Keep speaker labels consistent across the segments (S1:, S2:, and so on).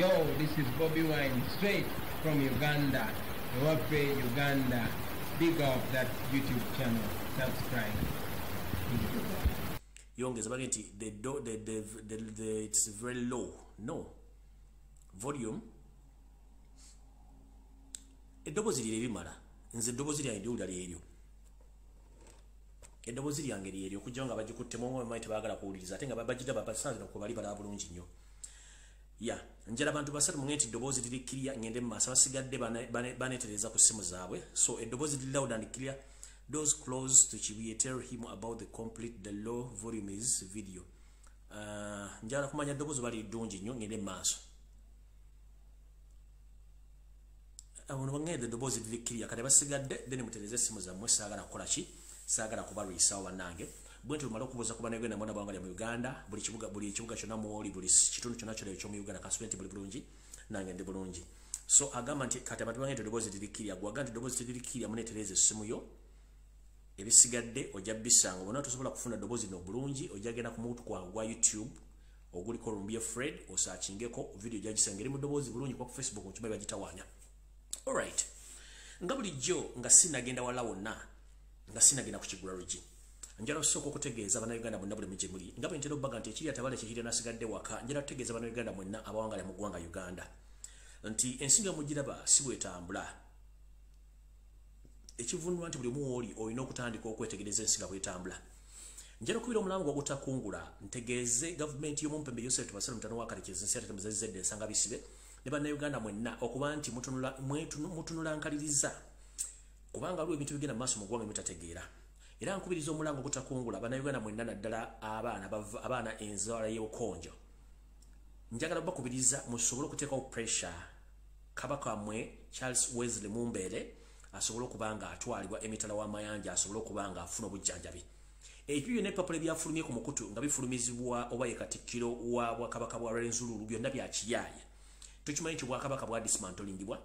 S1: Yo, this is Bobby Wine, straight from Uganda. Wape, Uganda. Big up that YouTube channel. Subscribe.
S2: Yongeza bagenti the it's very low. No. Volume. Edobozi liri bimala. Nze edobozi lya ndi ulali eryo. Edobozi lyange liri eryo kujja nga bagikutte mu might bagala kuwuliriza ate nga babajida bapasanze ko bali bala bulungi nnyo. Ya, njala abantu basatu mungeti edobozi liri clear ngende masa basigadde banetereza ku simu zaabwe. So edobozi liri loud and clear. Those close to Chibuye tell him about the complete the low volume is video. Njala kumanya edobozi bali ddungi nnyo ngende maso. Ono bangede edobozi liri clear kale basigadde then mutereze simu zammwe saagala kukola ki? Saagala kubalwisa wanange. Bwentu lumalo kuboza kuba negenda mwana bwanga mu Uganda buli kibuga kyonna muoli buli kitundu kyonna kyo ekyo mu Uganda kaswenti buli bulungi nange ndi bulungi. So agamba nti kati abantu bangede edobozi liri clear gwaganda edobozi liri clear munetereze simu yo ebisigadde ojja bisanga bona tosobola kufuna edobozi no bulungi ojja genda ku mutu kwa YouTube oguliko Lumbuye Fred osachingeko video jagisengere mu dobozi bulungi kwa Facebook nchuma bagitawanya. All right. Ngabuli jo nga sinagenda wala wonna nga sinagenda ku kigula rugi. Njala soko kutegeeza bana Uganda bonna buli mujemuli. Ngabo ntero baga nti ekiri atabale kikiri nasigadde waka. Njala kutegeeza bana Uganda mwenna abawangala mu gwanga Uganda. Nti ensinga mujiraba sibwetambula. Ekivunwa nti buli muoli olina okutandika okwetegereza ensinga bwetambula. Njala kubira omulango ogutakungula ntegeeze government y'omumpembe yose tubasala mutano wakalekyeza ensi ate muzezedde ensanga bisibe. Ne bana Uganda mwenna okuba nti mutunula nkaliriza. Kubanga lwe ebintu bigenda maaso mu gwanga mutategeera. Era nkubiriza omulango gutakungula bana Uganda mwenna naddala abaana enzala y'okonjo. Njagala bakubiriza musobole okuteekawo pressure kabaka mwe Charles Wesley Mumbere asobole okubanga atwalibwa emitala w'amayanja asobole okubanga afuna obujjanjabi. Ebyo ne papule byafulumye ku mukutu nga bifulumizibwa oba ye Katikkiro wa Bwakabaka bwa Rwenzululu byonna bya kiyaye. Tukimanyi nti Bwakabaka bwa dismantlingibwa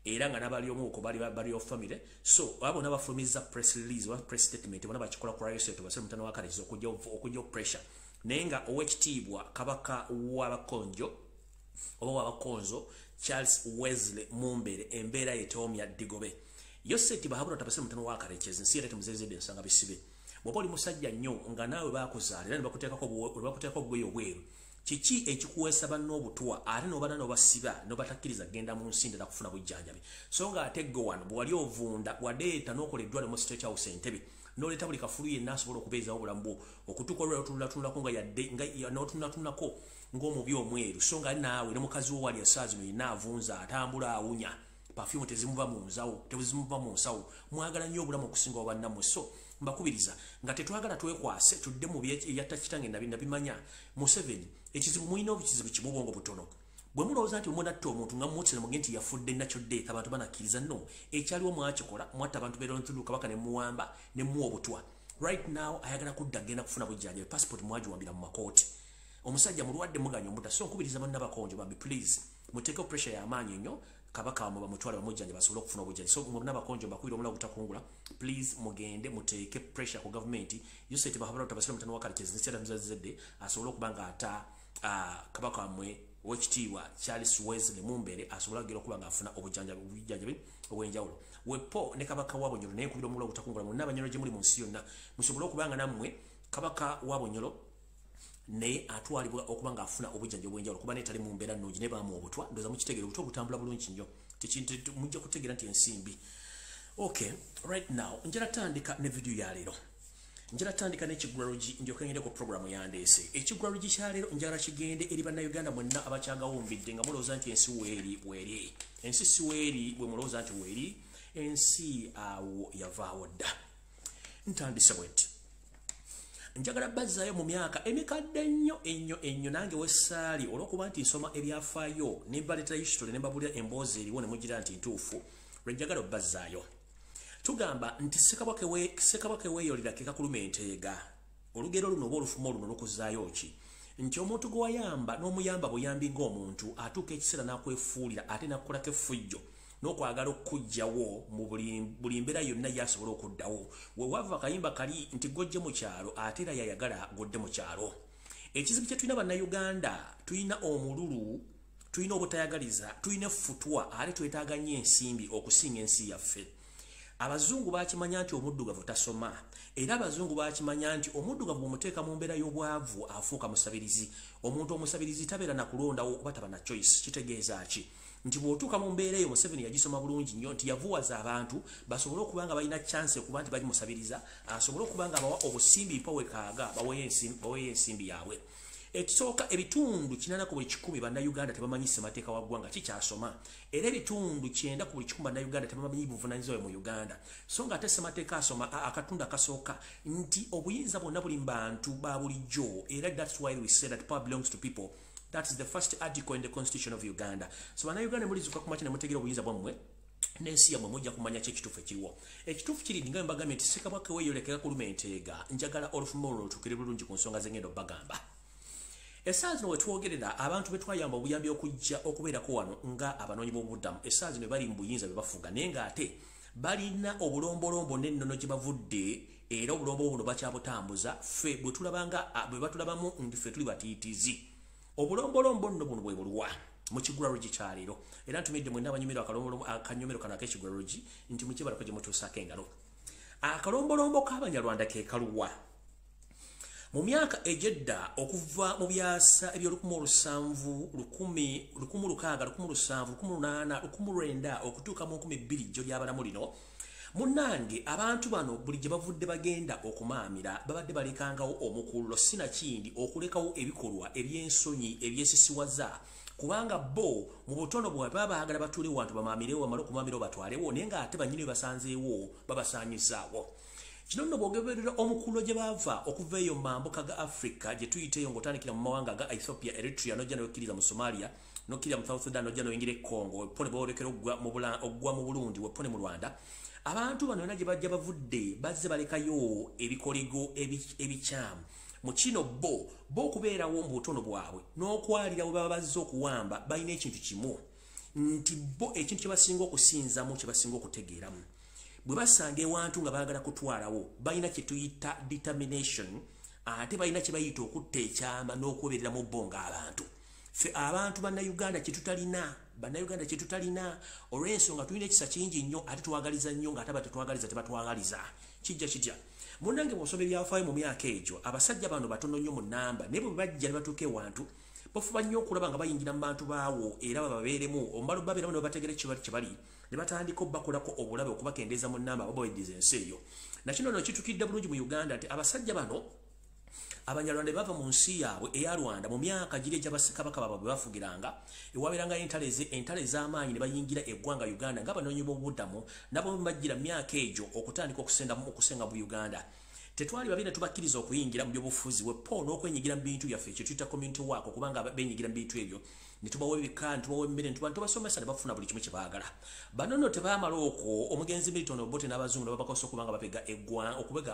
S2: era nga nabali omuko bali of family. So abo nabafulumiza press release wa press statement bona bakikola ku radio set basere mutano wakalezo okujja pressure nenga owekitibwa kabaka w'abakonjo oba w'abakonzo Charles Wesley Mumbere embeera yetomya digobe yoseti bahabura tabasere mutano wakalekeze nsire temuzezede nsanga bisibe bwoba oli musajja nnyo nga naawe bakuzaala era bakuteekako obweyi obweru kiki ekikuweesa banno obutwa ate n'obana n'obasiba n'obatakkiriza genda mu nsi ndala kufuna bujjanjabi so nga ate gwe wano bw'wali ovunda wadeeta n'okola eddwaliro mu State House Entebbe n'oleeta buli kafulu yenna asobola okubeezawo obulamu bwo okutuuka olwera otunulatunulako n'otunulatunulako ng'omubi omweru so nga naawe ne mukazi wo wali esaazi zino yenna avunza atambula awunya perfume tezimuva mu nsawo mwagala nnyo obulamu okusinga obannammwe so mbakubiriza nga tetwagala twekwase tudde mu byatta kitange nabimanya Museveni ekizibu mwina obukizibu kibubongo butono bwe mulowooza nti omunatta omuntu nga mmutsira mugenti yafudde nakyo ddeeta abantu banakkiriza no ekyaliwo mwakikola mwatta abantu beerontulu kabaka ne muwamba ne muwa obutwa right now ayagala kudda agenda kufuna bujjanjabi passport mwagiwambira mu makooti omusajja mulwadde muganya omuta so nkubiriza bannabakonjo bambi please muteekeo pressure y'amaanyi nnyo kabaka wamwe bamutwala bamujjanja basobola okufuna obujjanjabi so mwonna bakonjo mbakubira omulago gutakungula please mugende muteeke pressure ku government yosete bahabula otabasira mutano wakalekeza nsera muzazidde asobola okubanga ata kabaka wamwe wekitiibwa Charles Wesley Mumbere asobola okugera okubanga afuna obujjanjabi obw'enjawulo wepo ne kabaka wabonyolo naye nkubira omulago gutakungula mwonna abanyolo gye muli mu nsi yonna musobole okubanga nammwe kabaka wabonyolo ne atwalibwa okubanga afuna obujjanjabi obw'enjawulo kuba netali mu mbeera nnungi ne baamu obutwa ndoza mukitegere obutwa butambula bulungi nnyo tekintu mujja kutegeera nti ensimbi. Okay, right now njala tandika ne video ya leero njala tandika n'ekigulalugi ndyoka ngende ku programu yandeese ekigulalugi kya leero njala kigende eri bannayuganda mwenna abakyagawumbidde nga mulowooza nti ensi weeri ensi si weeri bwe mulowooza nti weeri ensi awo yavaawo dda ntandise bwenti njagala bazzaayo mu myaka emikadde ennyo nange wessaali olw'okuba nti nsoma ebyafaayo ne mbaleetera history ne mbabulira emboozi eriwo ne mugira nti ntuufu lwe njagala obbazzaayo tugamba nti sekabaka weeyolera kekakuluma enteega olugero luno oba olufumo luno lukuzaayo ki nti omuntu gwe wayamba n'omuyamba buyambi ng'omuntu atuuka ekiseera n'akwefuulira ate n'akukolako effujjo n'okwagala okujjawo mu buli mbeera yonna yasobola okuddawo we wava akayimba kali nti gojje mu kyalo ate era yayagala godde mu kyalo ekizibu kye tulina bannayuganda tulina omululu tulina obutayagaliza tulina futwa ate twetaaga nnyo ensimbi okusinga ensi yaffe. Abazungu bakimanya nti omuddugavu tasoma era abazungu bakimanya nti omuddugavu omuteeka mu mbeera y'obwavu afuuka musabirizi. Omuntu omusabirizi tabeera na kulondawo kuba taba na choice. Kitegeeza ki nti bw'otuuka mu mbeera eyo Museveni yagisoma bulungi nnyo nti yavuwaza abantu basobole okuba nga balina chance okuba nti bagimusabiriza asobole okuba nga bawa obusimbi pa wekaaga baweeyo ensimbi yaabwe. Ekisooka ebitundu 8 ku buli 100 bannayuganda tebamanyi ssemateeka wa ggwanga kikyasoma era ebitundu 9 ku buli 100 bannayuganda tebamanyi buvunaanyizibwa mu Uganda. So nga ate ssemateeka asoma akatundu akasooka nti obuyinza bwonna buli mu bantu ba bulijjo era that's why we say that power belongs to people. That is the first article in the Constitution of Uganda. So bannayuganda mulizuka ku makya ne mutegeera obuyinza bwammwe n'ensi yammwe mujja kumanya ki ekituufu ekiriwo. Ekituufu kiri nga mbagambye nti Ssekabaka weeyolekera kuluma enteega njagala olufumo luno lutuukire bulungi ku nsonga z'engendo bagamba. Essaawa zino we twogerera abantu be twayamba obuyambi okujja okubeerako wano nga abanoonyi b'obubuddamu essaawa zino bali mu buyinza bwe bafuga naye ng'ate balina obulombolombo n'ennono gye bavudde era obulombo buno bakyabutambuza ffe bwe batulabamu nti ffe tuli batiitizi. Obulombolombo nno buno bwe bulwa mu Kigulalogi kya leero era ntumidde mwenna abanyumirwa akanyomero kano ak'Ekigulalogi nti mukibalako gye mutuusaako engalo. Akalombolombo k'Abanyarwanda ke kaluwa mu myaka egyedda okuva mu byasa eby'olukumu 1800 okutuuka mu 2000 jjo ly'abalamu lino munnange abantu bano buli gye bavudde bagenda okumaamira babadde balekangawo omukululo sinakindi okulekawo ebikolwa eby'ensonyi ebyesisiwaza kubanga bo mu butono bwe baba baagala batuule wantu bamaamirewo bamale okumaamirawo batwalewo naye ng'ate bannyini we basanzeewo babasaanyizaawo. Kino nno bw'ogeberera omukululo gye bava okuva eyo mu mambuka ga Africa gye tuyiteeyo ng'otandikira mu mawanga ga Ethiopia, Eritrea n'ojja n'okkiriza mu Somalia n'okkiriza mu South Sudan n'ojja n'oyingira e Congo weppone bwolekera oggwa mu Burundi weppone mu Rwanda. Abantu bano yonna gye bajja bavudde bazze balekayo ebikoligo ebikyamu mu kino bo okubeerawo mu butono bwabwe n'okwalira bwe baba bazze okuwamba balina ekintu kimu nti bo ekintu kye basinga okusinzamu kye basinga okutegeeramu. Bwe basanga ewantu nga baagala kutwalawo balina kye tuyita determination ate balina kye bayita okutta ekyama n'okweberera mu bo ng'abantu. Ffe abantu bannayuganda kye tutalina olw'ensonga tulina ekisa kingi nnyo ate twagaliza nnyo ng'ate abatetwagaliza tebatwagaliza. Kijja kitya munnange bw'osoma ebyafaayo mu myaka egyo abasajja bano batono nnyo mu nnamba naye bwe bajja ne batuuka ewantu bafuba nnyo okulaba nga bayingira mu bantu baawo era bababeeremu omubalo babeeramu ne babategera kye bali ne batandika obbakolako obulabe okubakendeeza mu nnamba babaweddiza ensi eyo. Nakino no kitukidde bulungi mu Uganda nti abasajja bano Abanyarwanda bava mu nsi yaabwe eya Rwanda mu myaka giri egya Bassekabaka baabwe bwe bafugiranga ewabeeranga entale z'amaanyi ne bayingira eggwanga Uganda ng'abanoonyi b'obubuddamu nabo bajjira myaka egyo okutandika okusenga mu Uganda. Tetwali babina tubakkiriza okuyingira mu byobufuzi wepo n'okwenyigira mu bintu byaffe ekyo tuyita community work okubanga benyigira mu bintu ebyo ne tubawa ebika ne tubawa emmere ne tubasomesa ne bafuna buli kimu kye baagala. Bano nno tebaamala okwo omugenzi Milton Obote n'abazungu ne babakosa okubanga bapega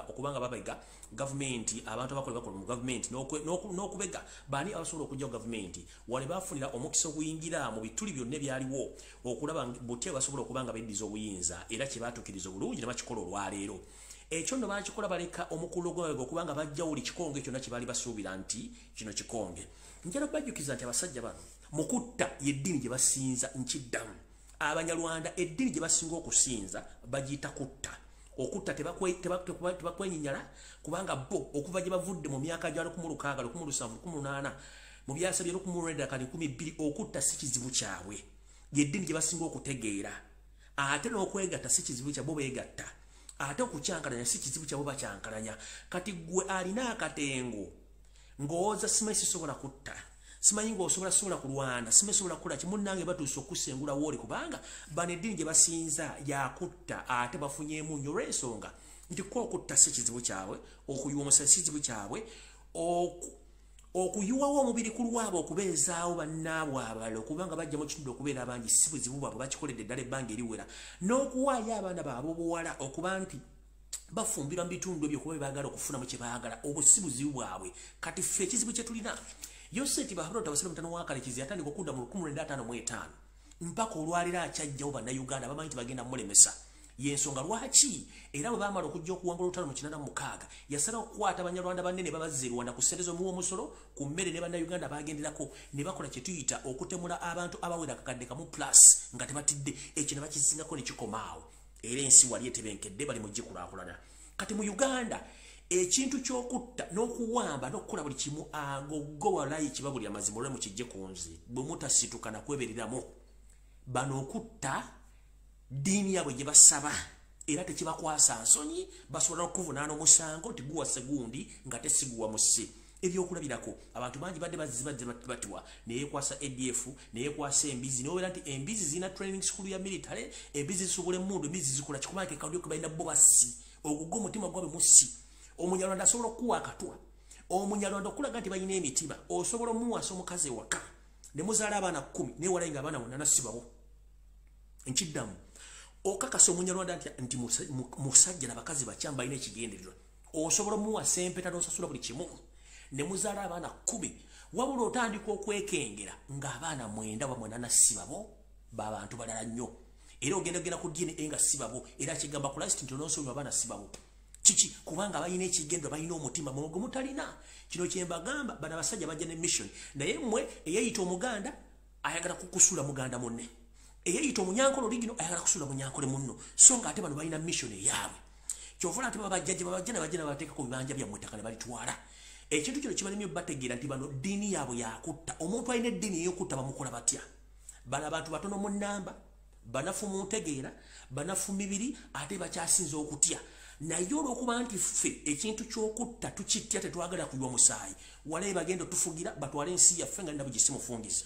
S2: okubanga babega gavumenti abantu abakola mu gavumenti n'okubega baani abasobola okujja ku gavumenti wale baafunira omukisa okuyingira mu bituli byonna ebyaliwo okulaba butya basobola okubanga beddiza obuyinza era kye baatuukiriza obulungi ne bakikola olwaleero. Ekyo nno bakikola baleka omukulu gwabwe okubanga bajja buli kikonge kyonna kye baali basuubira nti kino kikonge. Njala bajjukiza nti abasajja bano mukutta y'eddiini gye basinza nkiddamu. Abanyarwanda eddiini gye basinga okusinza bagiyita kutta. Okutta tebakwenyinyala kubanga bo okuva gye bavudde mu myaka gya 1600, 17, 18 mu byasa bya 1920 okutta si kizibu kyabwe. Y'eddiini gye basinga okutegeera. Ate n'okwegatta si kizibu kyabwe beegatta. Ate okucyankalanya si kizibu kyabo bakyankalanya. Kati gwe alina akatengo ng'oza simanyi sisobola kutta simanyi ng'osobola kulwana simanyi sobola kukola kimunnange batuuse okusengula wooli kubanga bano eddiini gye basinza yakutta ate bafunyeemu nnyo olw'ensonga nti ko okutta si kizibu kyabwe okuyiwa omusasi si kizibu kyabwe okuyiwawo omubiri ku lwabwe okubeezaawo bannaabwe abala okubanga bajja mu kitundu okubeera abangi si buzibu bwabwe bakikoledde eddala ebbanga eriwera n'okuwaayo abaana baabwe obuwala okuba nti bafumbirwa mu bitundu ebyo kuba baagala okufunamu kye baagala obwo si buzibu bwabwe. Kati ffe ekizibu kye tulina Yoseti Baharota Wasile mutano wakalekizi yatandika okudda mu 1955 mpaka olwalira akyajjawo bannayuganda bamanyi nti bagenda mulemesa yensonga lwaki era bwe baamala okujja okuwangula olutalo mu 86 yasala okukwata abanyarwanda banne ne babaza Rwanda ku ssente z'omusolo ku mmere ne bannayuganda bagenderako ne bakola kye tuyita okutemula abantu abawera akakadde kamu plus nga tebatidde ekyo ne bakizingako ne kikomaawo era ensi wali etebenkedde bali mu gikulaakulana kati mu Uganda ekintu ky'okutta n'okuwamba n'okukola buli kimu agogowalayi kibabuli amazima olwe mu kijje ku nzi bwe mutasituka na kwebereramu bano okutta dini yabwe gye basaba era tekibakwasa nsonyi basobola okuvunaana omusango nti guwa segundi nga tesiguwa musi ebyokulabirako abantu bangi badde batwa neyekwasa ADF neyekwasa embizi nowera nti embizi zina training school ya military embizi zisobole mundu embizi zikola kikumake kaudi okubaina bobasi ogugo mutima gwabe musi omunyalwanda asobola okuwa akatwa omunyalwanda okulaga nti bayina emitima osobola omuwasa omukazi waka ne muzaala abaana 10 ne walayinga abaana 8 sibabo nkiddamu okakasa omunyalwanda nti musajja n'abakazi bakyamba ine ekigendererwa osobola muwa sempeta n'osasula buli kimu ne muzaala abaana 10 wabula otandika okwekengera ng'abaana 9 wa 8 sibabo babantu balala nnyo era ogenda ku DNA nga sibabo era kigamba ku last nti ononsonyiwa abaana sibabo kiki kubanga bayina ekigendererwa bayina omutima mugo mutalina kino kyembagamba bana basajja bajja ne mission naye mmwe eyayita omuganda ayagala kukusula muganda munne eyayita omunyankolo ligino ayagala kusula munyankole munno so nga ate bano balina mission eyaabwe kyovula ate babajja bateeka ku bibanja byammwe ettaka ne balitwala ekintu kino kibalimye bategeera nti bano ddiini yaabwe yakutta omuntu alina eddiini ey'okutta bamukola batya bano abantu batono mu nnamba banafu mu ntegeera banafu mibiri ate bakyasinza okutya naye olw'okuba nti ffe ekintu ky'okutta tukitya tetwagala kunywa musaayi walaye bagenda tufugira batwale ensi yaffe nga nina bugisimufungiza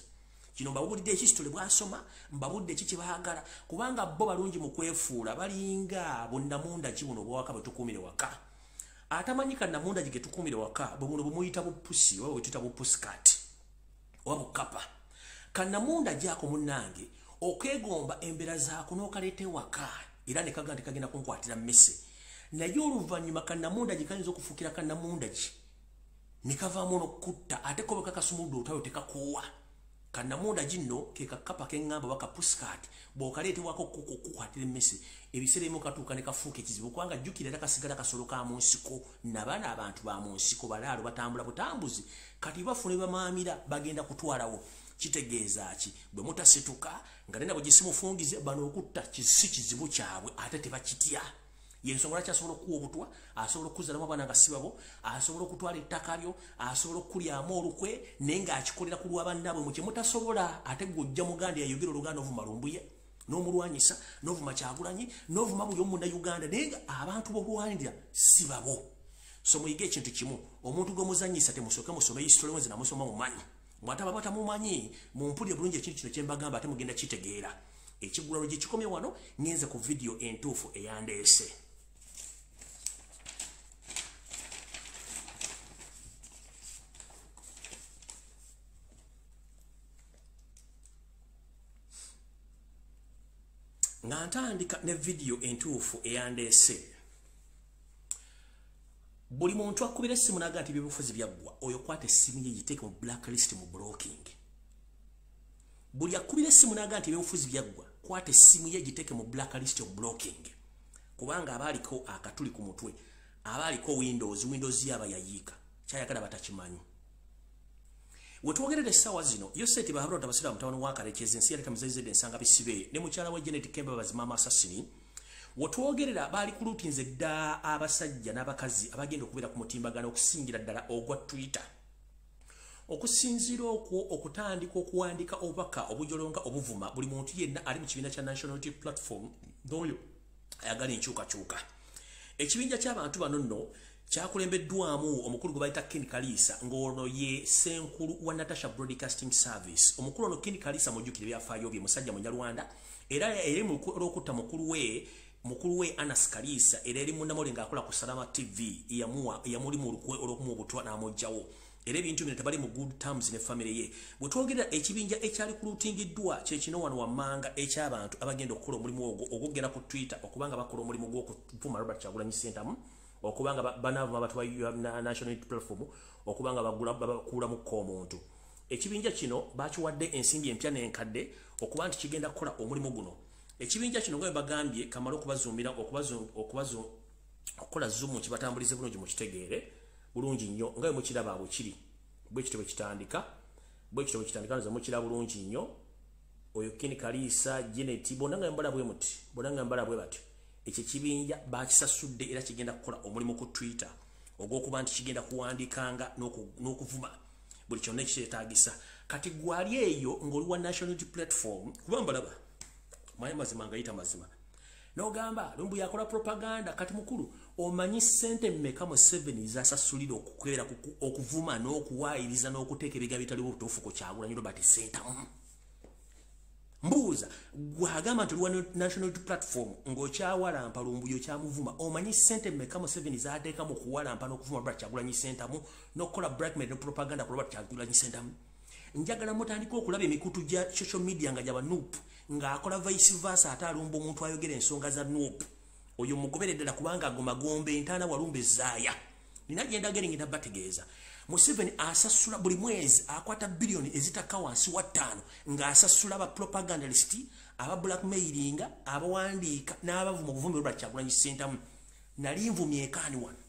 S2: kino mbabulidde history bwasoma mbabudde kiki baagala kubanga bo balungi mu kwefuula balinga bonnamunda kibuno bwawaka bwe tukuumire waka atamanyika namunda gye tukuumire waka bwe buno bumuyita bupusi oba bwe tuyita bupusikati oba bukapa kannamunda gyako munnange okwegomba embeera zaako n'okaleeta ewaka era ne kaga nti kagenda kunkwatira mmese naye oluvannyuma kannamunda gye kayinza okufuukira kannamunda gye ne kavaamu n'okutta ate ko bwe kakasumudde olutayo tekakoowa kannamunda gino ke kakapa kengamba waka puskati bw'okaleetewako kukwatira emmese ebiseera ebimu katuuka ne kafuuka ekizibu kubanga jjukira era kasigala kasolo ka mu nsiko nabaana abantu ba mu nsiko balaalo batambula butambuzi kati bafuna bamaamira bagenda kutwalawo kitegeeza ki bwe mutasituka nga nena bwe gisimufungize bano okutta kisi kizibu kyabwe ate tebakitya yensonga lwaki asobola okuwa obutwa asobola okuzalamu abaana nga sibabo asobola okutwala ettaka lyo asobola okulyamu olukwe naye ng'akikolera ku lw'abannaabwe mu kye mutasobola ate gw'ojja muganda yayogera oluganda ovuma Lumbuye n'omulwanyisa n'ovuma Kyagulanyi n'ovuma buli omu Munnayuganda naye nga abantu b'olwanirira sibabo so muyige ekintu kimu omuntu gw'omuzanyisa temusooke musome history wenze namusoma mumanyi mwataba batamumanyi mumpulire bulungi ekintu kino kyembagamba ate mugenda kitegeera ekigulalo gye kikomye wano ngenze ku video entuufu eyandeese nga ntandika ne video entuufu eyandeese buli muntu akubira essimu naga nti byebufuzi byaggwa oyo kwata essimu ye yiteeke mu blacklist mu blocking buli akubira essimu naga nti byebufuzi byaggwa kwata essimu ye giteeke mu blacklist of blocking kubanga abaaliko akatuli ku mutwe abaaliko windows yaba yayiika kyayagala batakimanyi wetwogerera essaawa zino yo seti bahabulwa tabasira mutawano wakarekezi ensi yaleka muzaize ensanga bisibe ne mukyala wa Janet Kemba bazima Amasasi wetwogerera baali ku lutinze dda abasajja n'abakazi abagenda okubeera ku mutimbagano okusingira ddala ogwa Twitter okusinziira okwo okutandika okuwandika obubaka obujolonga obuvuma buli muntu yenna ali mu kibiina kya National Unity Platform n'oyo ayagala enkyukakyuka ekibinja ky'abantu bano nno kyakulembeddwamu omukulu gwe bayita Ken Kalisa ng'ono ye senkulu wa Natasha Broadcasting Service omukulu ono Ken Kalisa mujjukire byafaayo bye musajja munyarwanda era eri olw'okutta mukulu we Anas Kalisa era eri munnamole ng'akola ku Salama TV yamuli mu lukwe olw'okumuwa obutwa n'amugjawo era ebintu bino tebali mu good terms ne family ye bwe twogerera ekibinja ekyali kulutingiddwa kyekino wano wammanga eky'abantu abagenda okukola omulimu ogwogera ku Twitter okubanga bakola omulimu gw'okuvuma Robert Kyagulanyi Ssentamu okubanga banava abantu ba National Unity Platform okubanga bakuulamuko omuntu ekibinja kino bakiwadde ensimbi empya n'enkadde okuba nti kigenda kukola omulimu guno ekibinja kino nga bagambye kamala okubazuumira okukola zoom kibatambulize bulungi mu kitegeere bulungi nnyo nga mu kiraba abo kiri bwe kitwe kitandika nze mu kiraba bulungi nnyo oyo Ken Kalisa Janet bonanga mbala bwe muti bonanga mbala bwe batyo ekyo kibinja bakisasudde era kigenda kukola omulimu ku Twitter ogw'okuba nti kigenda kuwandikanga n'okuvuma buli kyonna ekyetaagisa kati gwali eyo ng'oli wa national unity platform kuba mbalaba maye mazima ngayita mazima n'ogamba Lumbuye akola propaganda kati mukulu omanyi ssente mmeka mu 7 zasasulira okukwera okuvuma n'okuwaayiriza n'okuteeka ebiga bitali butuufu ku Kyagulanyi Robert Ssentamu mbuuza gwagamba nti oli wa national unity platform ng'okyawalampa Lumbuye okyamuvuma omanyi ssente mmeka mu 7 zateeka mu kuwalampa n'okuvuma Robert Kyagulanyi Ssentamu n'okukola blackmail ne propaganda ku Robert Kyagulanyi Ssentamu njagala mutandika okulaba emikutu gya social media nga gyaba Nuup ng'akola vice versa ate alumba omuntu ayogera ensonga za Nuup oyo mugoberere ddala kubanga agomagombe entaana walumba ezaaya nina genda geringi nabategeeza Museveni asasula buli mwezi akwata bilioni ezitaka wansi wa 5 ng'asasula aba propagandalist aba blackmailinga abawandiika n'abavuma obuvumbi Robert Kyagulanyi Ssentamu nali nvumye ekaani wano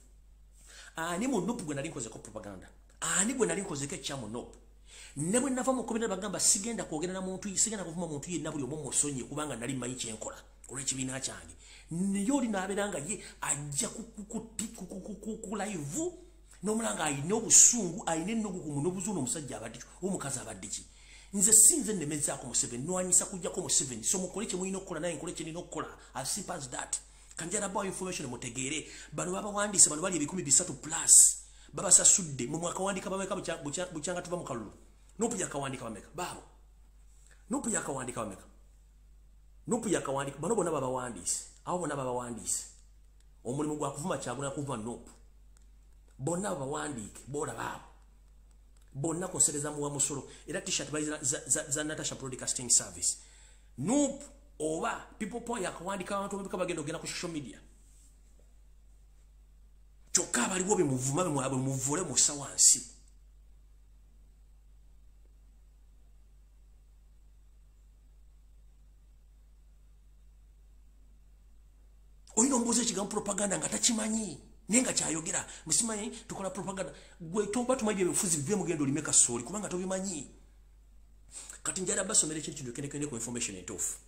S2: ani mu Nuup gwe nali nkozeko propaganda ani gwe nali nkozeko ekyamu Nuup ne bwe nava mu kubira bagamba sigenda kwogera na muntu sigenda kuvuma muntu yenna buli omu musonye kubanga nali manyi kyenkola olw'ekibiina kyange niyo oli n'abeeranga ye ajja ku live n'omulanga ayina obusungu ayina ennogugumu n'obuzuuno omusajja abadde omukazi abadde ki nze sinze nnemezaako Museveni nwanyisa kujjako Museveni so mukole kye mulina okukola naye nkole kye nina okukola as simple as that kanjarabawo information mutegeere bano babawandiise bano bali 300 plus babasasudde mu mwaka wandika bameka bukyanga tuva mu kalulu Nuup yakawandika bameka baabo Nuup yakawandika bameka Nuup yakawandika bano bonna babawandiise abo bonna babawandiise omulimu gwa kuvuma Kyagulanyi kuvuma Nuup bonna babawandiike bola baabo bonna konsereza muwa musolo era t-shirt bali za Natasha Broadcasting Service Nuup oba people point yakawandika abantu babika bagenda ogenda ku social media kyokka baliwo bemuvuma bemwabwe muvule musa wansi oyino mbuze ekigambo propaganda nga takimanyi nenga kyayogera musimanyi tukola propaganda gwe tomba tumaje ebifuzi bive mugendo limeka soli kubanga tobimanyi kati njala basomere ekintu kende ku information entuufu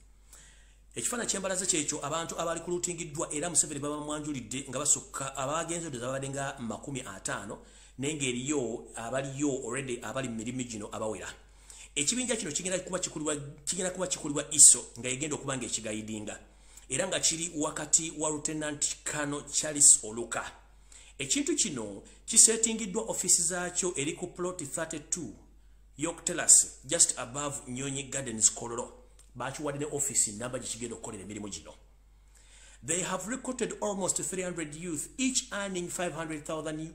S2: ekifana kyembalaze kyekyo abantu abali kulutingiddwa era Museveni baba mwanjulidde nga basukka abagenze dozabadenga 50 nenge eriyo abaliyo already abali mirimi gino abawera ekibinja kino kigenda kuba kikulibwa iso nga yegenda okubanga ekigayidinga era nga kiri wakati wa Lieutenant Colonel Charles Oluka ekintu kino kisetingiddwa ofisi zaakyo eri ku plot 32 York Terrace just above Nyonyi Gardens Kololo bakiwadde ne office namba gikigenda okukolera emirimu gino. They have recruited almost 300 youth, each earning 500,000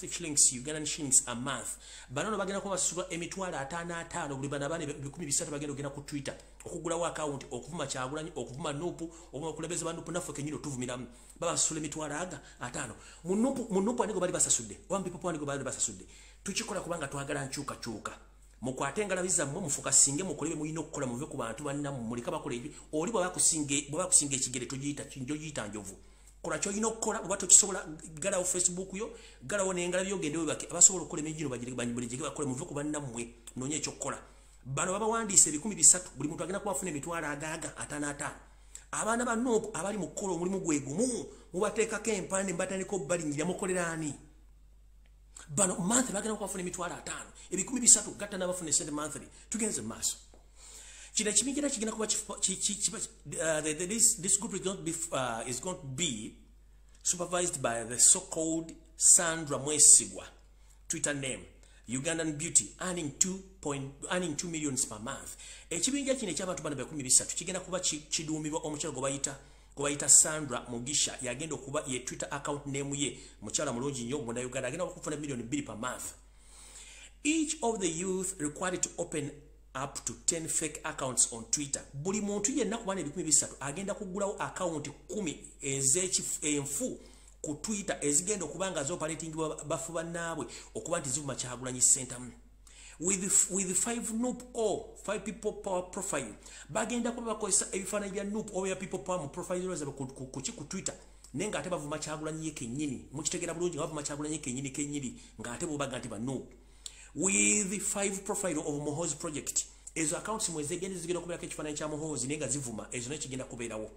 S2: shillings, Ugandan shillings a month. Banono bagenda kuba basula emitwalo 55 buli bana bane 1300 bagenda ogenda ku Twitter okugulawo account okuvuma Kyagulanyi okuvuma Nuup okuvuma kulebeza ba Nuup naffe kenyino tuvumiramu baba basula emitwalo 5 mu Nuup anigo bali basasudde one people anigo bali basasudde tukikola kubanga twagala nkyuka mukwate ngalabiza mu mufuka singe mukolebe muyina okukola muve ku bantu banna mulika bakola ebi oli baba kusinge ekigere tujiyita njovu kola kyo yino okukola oba tokisobola galawo Facebook yo galawo n'engala byogende webake abasobola okukola emijino bagire bakole muve ku banna mmwe nonye ekyo okukola bano babawandiise 300 buli muntu agenda kubafuna emitwalo agaga 55 abaana ba Nuup abali mu kukola omulimu gwe gumu mubateekako empande mbatandika obbalinnyira mukolerani bano monthly bagenda kubafuna emitwalo 5 300 gatta n'abafuna sente monthly tugenze maaso kino kibingira kigenda kuba this group is going to be supervised by the so-called Sandra Mwesigwa, Twitter name Ugandan Beauty, earning 2 million per month. Ekibinja kino eky'abantu bana 13 kigenda kuba kiduumibwa omukyala gwe bayita Sandra Mugisha yagenda okuba ye Twitter account name ye mukyala mulungi nnyo mu Uganda agenda okufuna million 2 per month. Each of the youth required to open up to 10 fake accounts on Twitter. Buli muntu yenna ku bana 13 agenda kugulawo account 10 ez'enfu ku Twitter ezigenda okubanga z'operating bafuba naabwe okuba nti zivuma Kyagulanyi Ssentamu. with 5 Noop or 5 people power profile bagenda kuba bakozesa ebifaananyi bya Noop or ya people power mu profile zaabwe ku Twitter nenga ate bavuma Kyagulanyi ye kennyini mukitegera bulungi nga bavuma Kyagulanyi kennyini nga ate bo baga nti ba Noop with 5 profile of Muhoozi project ezo accounts mweze gende zigenda kubeerako ekifaananyi kya Muhoozi nenga zivuma ezo nekigenda kubeerawo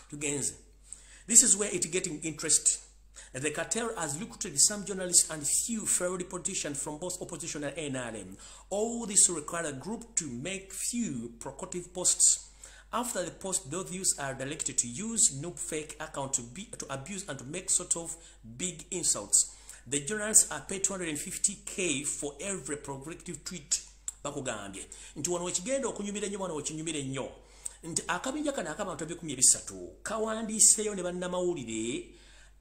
S2: tugenze. This is where it getting interest. The cartel has recruited some journalists and few fellow politicians from both opposition and NRM. All this required a group to make few provocative posts. After the post, those views are directed to use Noop fake account to abuse and to make sort of big insults. The journalists are paid 250K for every provocative tweet. Bakugambye nti wano wekigenda okunyumira nnyo wano wekinyumira nnyo nti akabinja kana akabantu ebikumi ebisatu kawandiiseeyo ne bannamawulire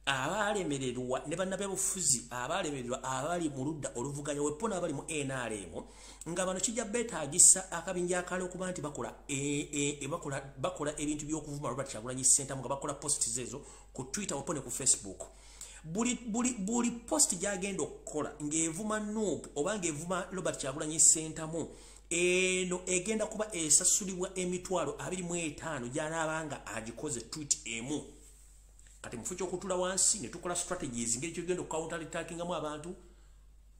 S2: abalemererwa ne bannabebufuzi abalemererwa abali mu ludda oluvuganya wepona abali mu NRM nga bano kijja beetaagisa akabinja akale okuba nti bakola ebintu by'okuvuma Robert Kyagulanyi Ssentamu nga bakola posts ezo ku Twitter wepone ku Facebook. Buli post gyagenda okukola ng'evuma Noop oba ng'evuma Robert Kyagulanyi Ssentamu eno egenda kuba esasulibwa emitwalo 25 gy'anaabanga agikoze tweet emu. Kati mufu ky'okutula wansi ne tukola strategies ngeri kyogenda counter attackingamu abantu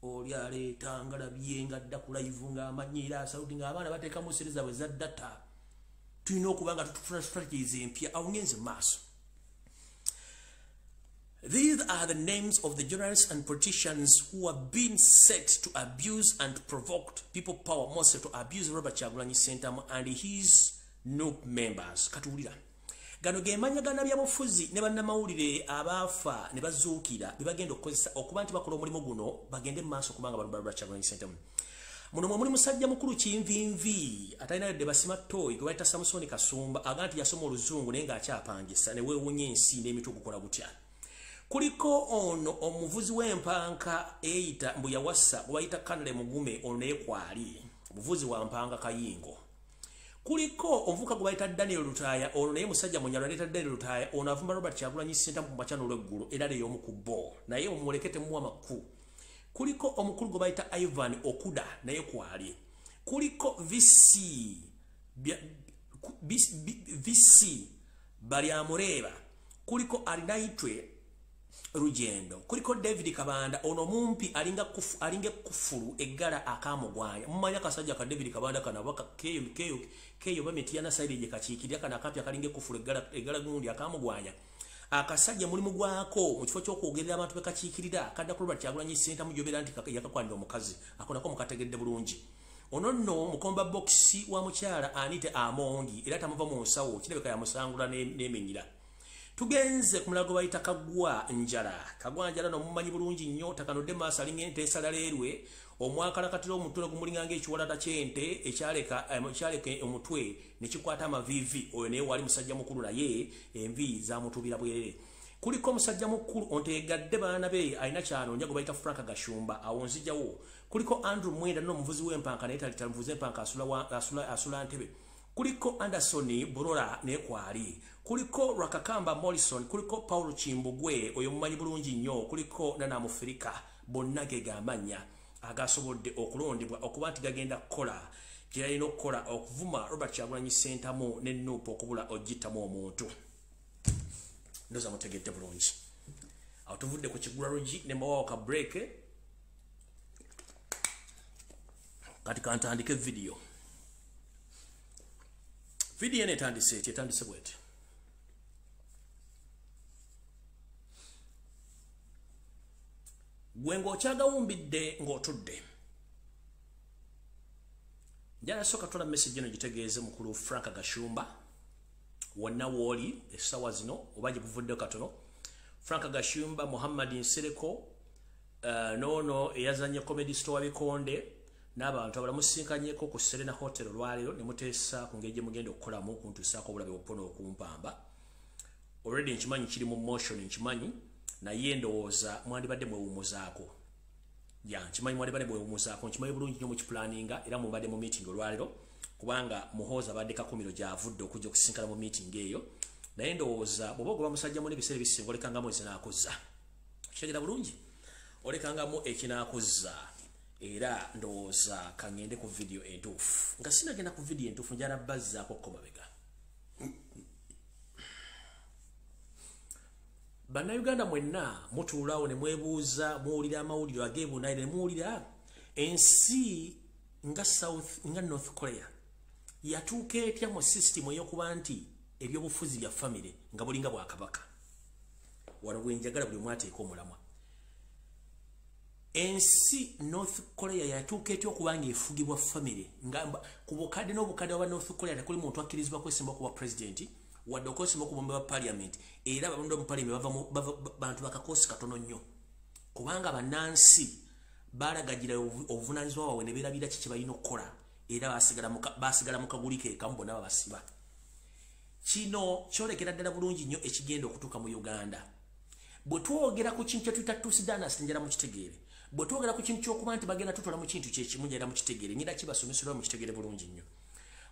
S2: oli aleeta ngalabye nga adda ku live ng'amanyiira asauti ng'abaana bateekamu series bwe za data tulina okuba nga tutufuna strategies empya awo ngenze maaso. These are the names of the journalists and politicians who have been set to abuse and provoke people power, mostly to abuse Robert Kyagulanyi Ssentamu and his Noop members. Katulira. Gano gemanya gana byabufuzi ne bannamawulire abaafa ne bazuukira bibagenda okukozesa okuba nti bakola omulimu guno bagende mu maaso kubanga Robert Kyagulanyi Ssentamu. Muno mwe muli musajja mukulu Kinvinvi atalina yadde basima toyi gwe bayita Samusoni Kasumba aga nti yasoma oluzungu naye ng'akyapangisa ne weewunya ensi n'emitwe okukola gutya. Kuliko ono omuvuzi w'empanka eyita mbu yawassa gwe bayita Kanale Mugume ono naye kwali omuvuzi wa mpanga Kayingo. Kuliko omuvuka gwe bayita Daniel Lutaaya ono naye musajja munyalo aleeta Daniel Lutaaya ono avumba Robert Kyagulanyi Ssentamu ku makyano olw'eggulu era leero omu ku bo naye omulekete muwa makulu. Kuliko omukulu gwe bayita Ivan Okuda naye kwali. Kuliko VC bali amureba. Kuliko alinaitwe Rugendo. Kuliko David Kabanda ono mumpi alinga kufuru eggala akamugwanya. Mumanya kasajja ka David Kabanda kana waka keyo bametiana side je kakiikirya kana kapya kalinge kufuru eggala gundi akamugwanya. Akasajja mulimu gwako mu kifo ky'okwogerera abantu bekakiikirira kadda ku Robert Kyagulanyi Ssentamu jobera nti yakakwanira omukazi akonako mukategedde bulungi. Ono nno mukomba boxi wa mukyala Anite Amongi era tamuva mu nsawo kirabeka yamusangula n'emenyira. Tugenze ku mulago bayita Kagwa Njala. Kagwa Njala no mumanyi bulungi nnyo takanodde maaso alinga ente esalalerwe omwakalakatira omutwe gumulinganga ekiwalata ky'ente ekyaleka omutwe ne kikwata amavivi oyo naye wali musajja mukulu naye envi zamutubira bwerere. Kuliko musajja mukulu onteegadde baana be alina kyanoonya gwe bayita Frank Gashumba awo nzijjawo. Kuliko Andrew Mwenda n'omuvuzi w'empanka naye talitamuvuzi empanka asula ntebe. Kuliko Anderson Burora ne kwali. Kuliko Rakakamba Morrison, kuliko Paulo Chimbugwe oyo mumanyi bulungi nnyo, kuliko Nana Mufirika bonna ge gamanya agasobodde okulondebwa okuba nti gagenda kukola kyalina okukola okuvuma Robert Kyagulanyi Ssentamu ne Noop okubula ogittamu omuntu. Ndoza mutegedde bulungi. Awo tuvudde ku kigula rugi ne mbawawo ka break. Kati kantandike video. Video etandise bwete. Gwengo okyagawumbidde ng'otudde. Njala soka tuna message eno gitegeeze mukulu Frank Gashumba. Wonna woli essawa zino oba gibuvudde katono. Frank Gashumba, Muhammad Nsereko, nono eyazanye comedy store Bikonde n'abantu abalamusinkanyeko ku Serena Hotel olwaliro ne muteesa ku ngeri mugenda okukolamu okuntuusaako obulabe obupono okumpamba. Already nkimanyi kiri mu motion nkimanyi naye ndowooza mwandibadde mwewumuzaako. Nkimanyi mwandibadde mwewumuzaako nkimanyi bulungi nnyo mukiplaninga era mubadde mu meeting olwaliro kubanga Muhoozi abadde kakumiro gy'avudde okujja okusinkana mu meeting eyo. Naye ndowooza bw'oba ogoba musajja mu n'ebiseera ebisinga olekangamu ekinaakozza. Kitegeera bulungi? Olekangamu ekinaakozza. era ndowooza kangende ku video entuufu nga sinagenda ku video entuufu njala bazzaako komabega. Bannayuganda mwenna mutuulaawo ne mwebuuza muwulira amawulire ageebuunaayire ne muwulira ensi nga North Korea yatuuka etya mu system ey'okuba nti ebyobufuzi bya famire nga bulinga bwakabaka. Wano bwe njagala buli omu ateeka omulamwa. Ensi North Korea yatuuka etya okuba nga efugibwa famire nga ku bukadde n'obukadde bwa North Korea tekuli muntu akkirizibwa kwesimba okuba president wadde okwesimba okubomba ba parliament era abalonda mu parliament bava bantu bakakosi katono nnyo kubanga bannansi balagagira obuvunaanyizibwa bwabwe ne beerabira kiki balina okukola era basigala mu kaguli ke kamu bonna babasiba. Kino kyolekera ddala bulungi nnyo ekigenda okutuuka mu Uganda. Bwe twogera ku kintu kye tuyita Tusi dynasty njala mu kitegeere, bwe twogera ku kintu ky'okuba nti bagenda tutwala mu kintu kyekimu njala mu kitegeere, nyira kibasomesera mu kitegeere bulungi nnyo.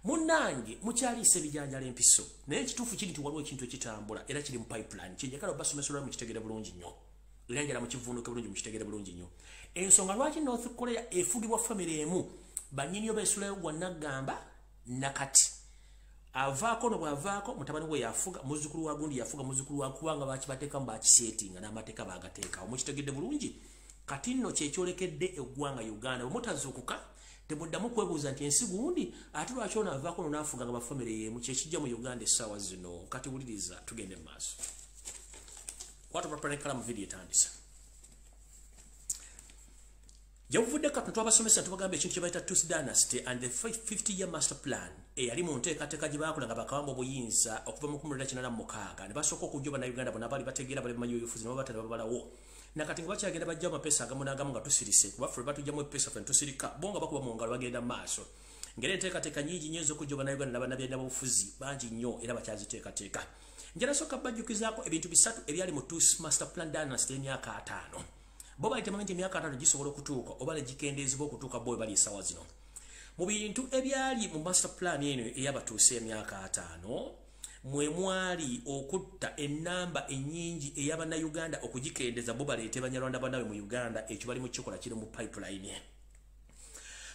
S2: Munnange mukyaliisa ebijanjala empiso naye ekituufu kiri nti waliwo ekintu ekitambula era kiri mu pipeline kyenjagala obasomesera mu kitegeere bulungi nnyo era njala mu kivuunuke bulungi mu kitegeere bulungi nnyo. Ensonga lwaki North Korea efugibwa famire emu bannyini yo beesulayo gwannaggamba nakati avaako no bwavaako mutabani we yafuga muzzukulu wa gundi yafuga muzzukulu wa kubanga bakibateekamu bakiseetinga n'amateeka baagateekawo mukitegedde bulungi. Kati nno kyekyolekedde eggwanga Uganda bwemutazuukuka temuddamu kwebuuza nti ensi gundi ate lwaki ono avaako no naafuga nga bafamire yeemu kyekijja mu Uganda essaawa zino. Kati wuliriza tugende mu maaso kwatopapalekala mu vidiyo etandisa. Jawuvudde kati twabasomesa tubagamba ekintu kye bayita Tusi dynasty and the 50-year master plan eyali mu nteekateeka gye baakola nga bakawanga obuyinza okuva mu 1986 ne basooka okujja bannayuganda bonna baali bategeera bali bamanyi obufuzi ne babatale babalawo nakati nga bakyagenda bajjawo amapeesa agamu n'agamu nga tusirise kuba ffe batujjamu epeesa ffe tusirika bo nga bakuba mu ngalo bagenda mu maaso ngeri enteekateeka nnyingi nnyo ez'okujja bannayuganda n'abannabyenda b'obufuzi bangi nnyo era bakyaziteekateeka. Njala sooka bajjukizaako ebintu bisatu ebyali mu Tusi master plan dynasty emyaka 5. Bo bayita manyi emyaka 5 gisobola okutuuka oba negikendeezebwa okutuuka bo bali essaawa zino. Mu bintu ebyali mu master plan eno ey'abatuuse emyaka 5 mwe mwali okutta ennamba ennyingi ey'abannayuganda okugikendeeza bo baleete banyarwanda bannaabwe mu Uganda ekyo bali mu kikola kiri mu pipeline.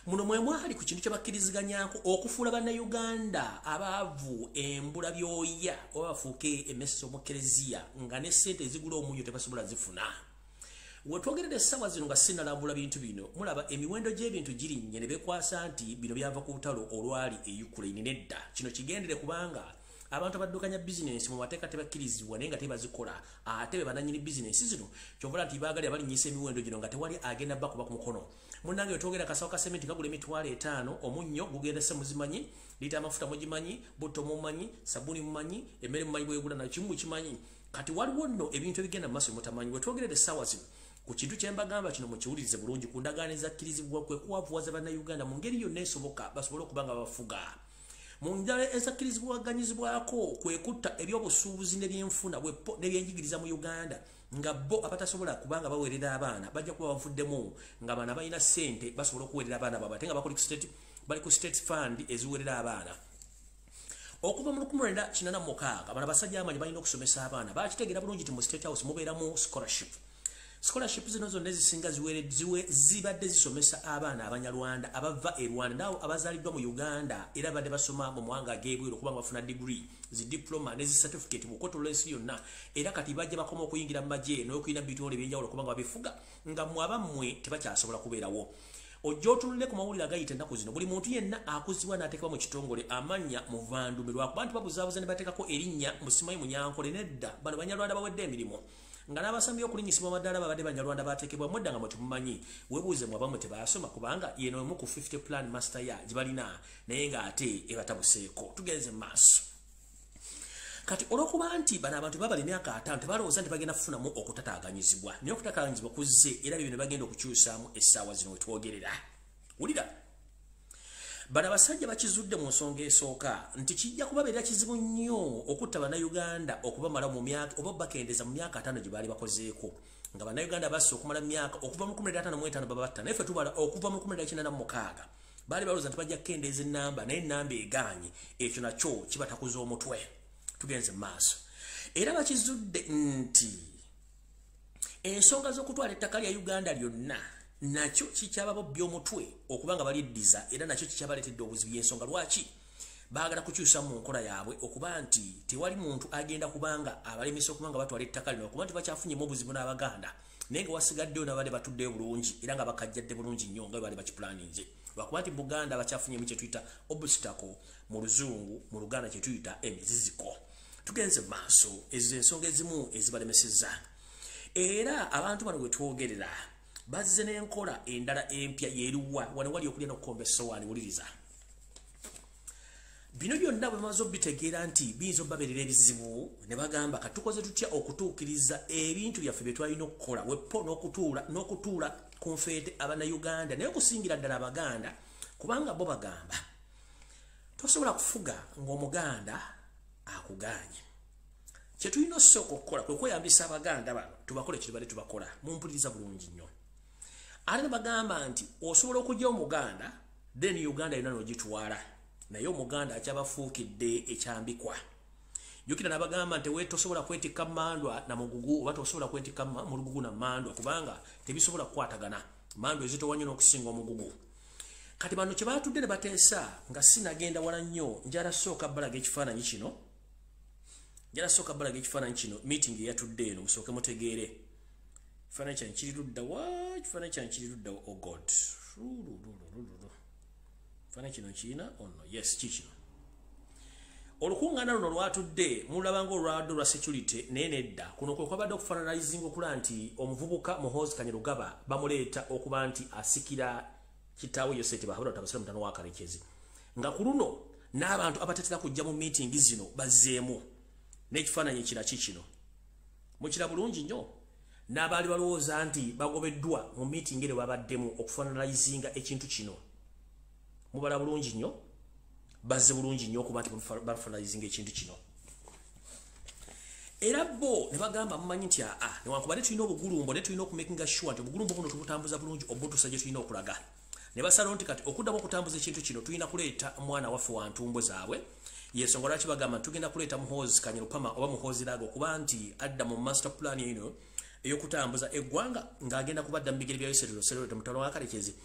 S2: Muno mwe mwali ku kintu kye bakkiriziganyako okufuula bannayuganda abaavu embula byoya oba bafuuke emmese mu Kereziya nga ne ssente ezigula omunyo tebasobola zifuna. Wetwogerera essaawa zino nga sinnalambula bintu bino mulaba emiwendo gy'ebintu girinnye ne bekwasa nti bino byava ku lutalo olwali e Ukraine nedda. Kino kigendere kubanga abantu abaddukanya bizinensi mu mateeka tebakkirizibwa naye nga tebazikola ate be bannannyini bizinensi zino kyovula nti baagalira balinnyisa emiwendo gino nga tewali agenda bakuba ku mukono. Munnange wetwogera kasawo ka sementi kagula $5,000 omunnyo gugenda se muzimanyi liita amafuta mugimanyi butto mumanyi sabuni mumanyi emmere mumanyi bwegula na kimu kimanyi. Kati waliwo nno ebintu ebigenda mu maaso mutamanyi. Wetwogerera essaawa zino ku kintu kye mbagamba kino mukiwulirize bulungi ku ndagaano ezakkirizibwa kwe kuwavuwaza bannayuganda mu ngeri yonna esoboka basobole okuba nga bafuga. Mu njala ezakkirizibwaganyizibwako kwe kutta ebyobusuubuzi n'ebyenfuna n'ebyenjigiriza mu Uganda nga bo abatasobola kubanga baweerera abaana bajja kuba bavuddemu nga baana balina ssente basobola okuweerera abaana baabwe ate nga bali ku state fund eziweerera abaana. Okuva mu 1986 bano abasajja amanyi balina okusomesa abaana bakitegeera bulungi nti mu State House mubeeramu scholarship zino zonna ezisinga zibadde zisomesa abaana abanyarwanda abava e Rwanda naawo abazaaliddwa mu Uganda era badde basoma mu mawanga ag'ebweru okuba nga bafuna degree diploma ne certificate mu kkoto lw'ensi yonna era kati bajja bakoma okuyingira mu magye n'okuyina bitole ebyenjawulo okuba nga babifuga nga mu abammwe tebakyasobola kubeerawo. Ojja otunule ku mawulire agayita ennaku zino buli muntu yenna akuzibwa n'ateekebwa mu kitongole amannya muvandumirwa kuba nti babuzaabuza ne bateekako erinnya musimanyi munyankole nedda bano banyarwanda bawedde emirimu nga n'abasambi okulinnyisibwa amadaala babadde banyarwanda bateekebwa mudda nga mwetumanyi webuuze mu abamu tebaasoma kubanga yeno emu ku 50 plan master ya gye balina naye ng'ate ebatabuseeko. Tugenze mu maaso kati olw'okuba nti bano abantu babala emyaka 5 tebalowooza nti bagenda kufunamu okutataaganyizibwa naye okutataaganyizibwa kuzze era bibino bagenda okukyusaamu essaawa zino wetwogerera. Wulira bano abasajja bakizudde mu nsonga esooka nti kijja kubabeera kizibu nnyo okutta bannayuganda okubamala mu myaka oba bakendeeza mu myaka 5 gye baali bakozeeko nga bannayuganda basse okumala myaka okuva mu 1955 babatta naye ffe tubala okuva mu 1996 baali balowooza nti bajja kukendeeza ennamba naye ennamba egaanye ekyo nakyo kibatakuza omutwe. Tugenze maaso era bakizudde nti ensonga z'okutwala ettaka lya Uganda lyonna nakyo kikyababo by'omutwe okubanga baliddiza era nakyo kikyabaleetedde obuzibu y'ensonga lwaki baagala kukyusa mu nkola yaabwe okuba nti tewali muntu agenda kubanga abalemesa okubanga batwala ettaka lino okuba nti bakyafunyemu obuzibu n'abaganda naye nga wasigaddeyo n'abadde batuddeyo bulungi era nga bakajjadde bulungi nnyo nga bali bakipulaninze lwakuba nti buganda bakyafunyemu kye tuyita obstacle mu luzungu mu luganda kye tuyita emiziziko tugenze mu maaso ezo ensonga ezimu ezibalemesezza era abantu bano bwe twogerera bazze n'enkola endala empya yeeruwa wano wali okulya n'okukomba essowaani wuliriza bino byonna bwe bamaze obitegeera nti biyinza obbabeerera ebizibu ne bagamba katukoze tutya okutuukiriza ebintu byaffe bye twalina okukola wepo n'okutuula ku nfeete abannayuganda naye okusingira ddala abaganda kubanga bo bagamba tosobola kufuga ng'omuganda akuganye kye tulina osooka okukola kwe kweyambisa abaganda bano tubakole kye tubadde tubakola mumpuliriza bulungi nnyo ate ne bagamba nti osobola okujja omuganda then uganda yonna n'ogitwala naye omuganda akyabafuukidde ekyambikwa jukira n'abagamba nti tosobola kwetikka mandwa na mugugu oba tosobola kwetikka mu lugugu na mandwa kubanga tebisobola kukwatagana mandwa ezitowa nnyo n'okusinga omugugu kati bano kye baatudde ne bateesa nga sinagenda wala nnyo njala sooka balaga ekifaananyi kino meeting eyatudde eno musooke mutegeere ekifaananyi kyange kiri ludda oh god ekifaananyi kino kiina ono yes kikino olukuŋŋaana luno lwatudde mulabanga olwadde olwa security naye nedda kuno kwe kwabadde okufaananayizinga okula nti omuvubuka Muhoozi Kanyarugaba bamuleeta okuba nti asikira kitaawe Yoseti Bahabura Tabasira mutano wa Karekezi nga ku luno n'abantu abatatera kujja mu meeting zino bazzeemu n'ekifaananyi ekira kikino mukira bulungi nnyo n'abaali balowooza nti bagobeddwa mu meeting ere babaddemu okufaananayizinga ekintu kino mubala bulungi nnyo bazze bulungi nnyo okuba nti bafaananayizinga ekintu kino era bo ne bagamba mumanyi nti newankubadde tulina obugulumbo ne tulina okumakinga sure nti obugulumbo buno tubutambuza bulungi obutusa gye tulina okulaga ne basalawo nti kati okuddamu okutambuza ekintu kino tulina kuleeta mwana waffe wa ntumbwe zaabwe yensonga lwaki bagamba tugenda kuleeta Muhoozi Kanyarupama oba Muhoozi Laago okuba nti adda mu master plan eno ey'okutambuza eggwanga ng'agenda kubadda mu bigere bya Yoseti mutano wa Karekezi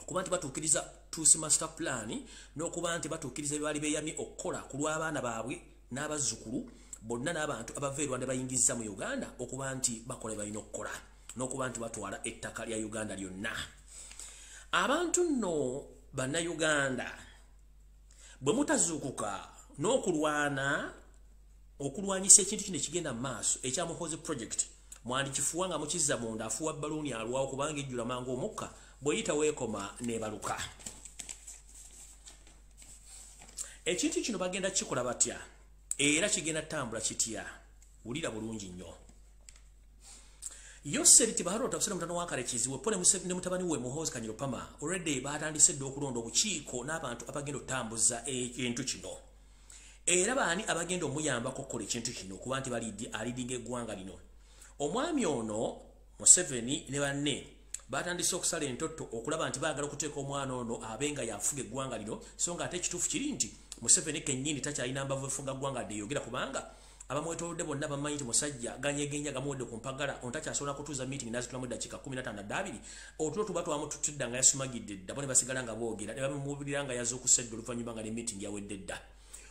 S2: okuba nti batuukiriza tuusi master plan n'okuba nti batuukiriza bye baali beeyamye okukola ku lw'abaana baabwe n'abazzukulu bonna n'abantu abava e Rwanda bayingizza mu Uganda okuba nti bakola bye balina okukola n'okuba nti batwala ettaka lya Uganda lyonna abantu nno bannayuganda bwe mutazuukuka okulwanyisa ekintu kino ekigenda mu maaso ekya Muhoozi project mwandikifuwa nga mukizza munda afuwa baluuni alwawo kubanga ejjula mangu omukka bweyita weekoma nebaluka ekintu kino bagenda kikola batya era kigenda tambula kitya wulira bulungi nnyo Yoseti Bahabura Tabasira mutano wa Karekezi wepo ne mutabani we Muhoozi Kanyarupama already batandise dde okulonda obukiiko n'abantu abagenda otambuza ekintu kino era baani abagenda omuyambako okukola ekintu kino kuba nti alidinga eggwanga lino omwami ono Museveni ne banne batandise okusala entotto okulaba nti baagala okuteeka omwana ono abenga yafuga eggwanga lino so nga ate ekituufu kiri nti Museveni kennyini takyalina mbavu efuga ggwanga ddeyogera kubanga abamwetoolodde bonna bamanyi nti musajja ganyegenya gamuwedde ku mpagala ontakyasobola kutuuza meeting nazitulamu eddakiika 15 otulo tuba twamututudda nga yasumagidde dda bo ne basigala nga boogera ne bamumubulira nga yazuukusa edda oluvannyuma nga ne meeting yawedde dda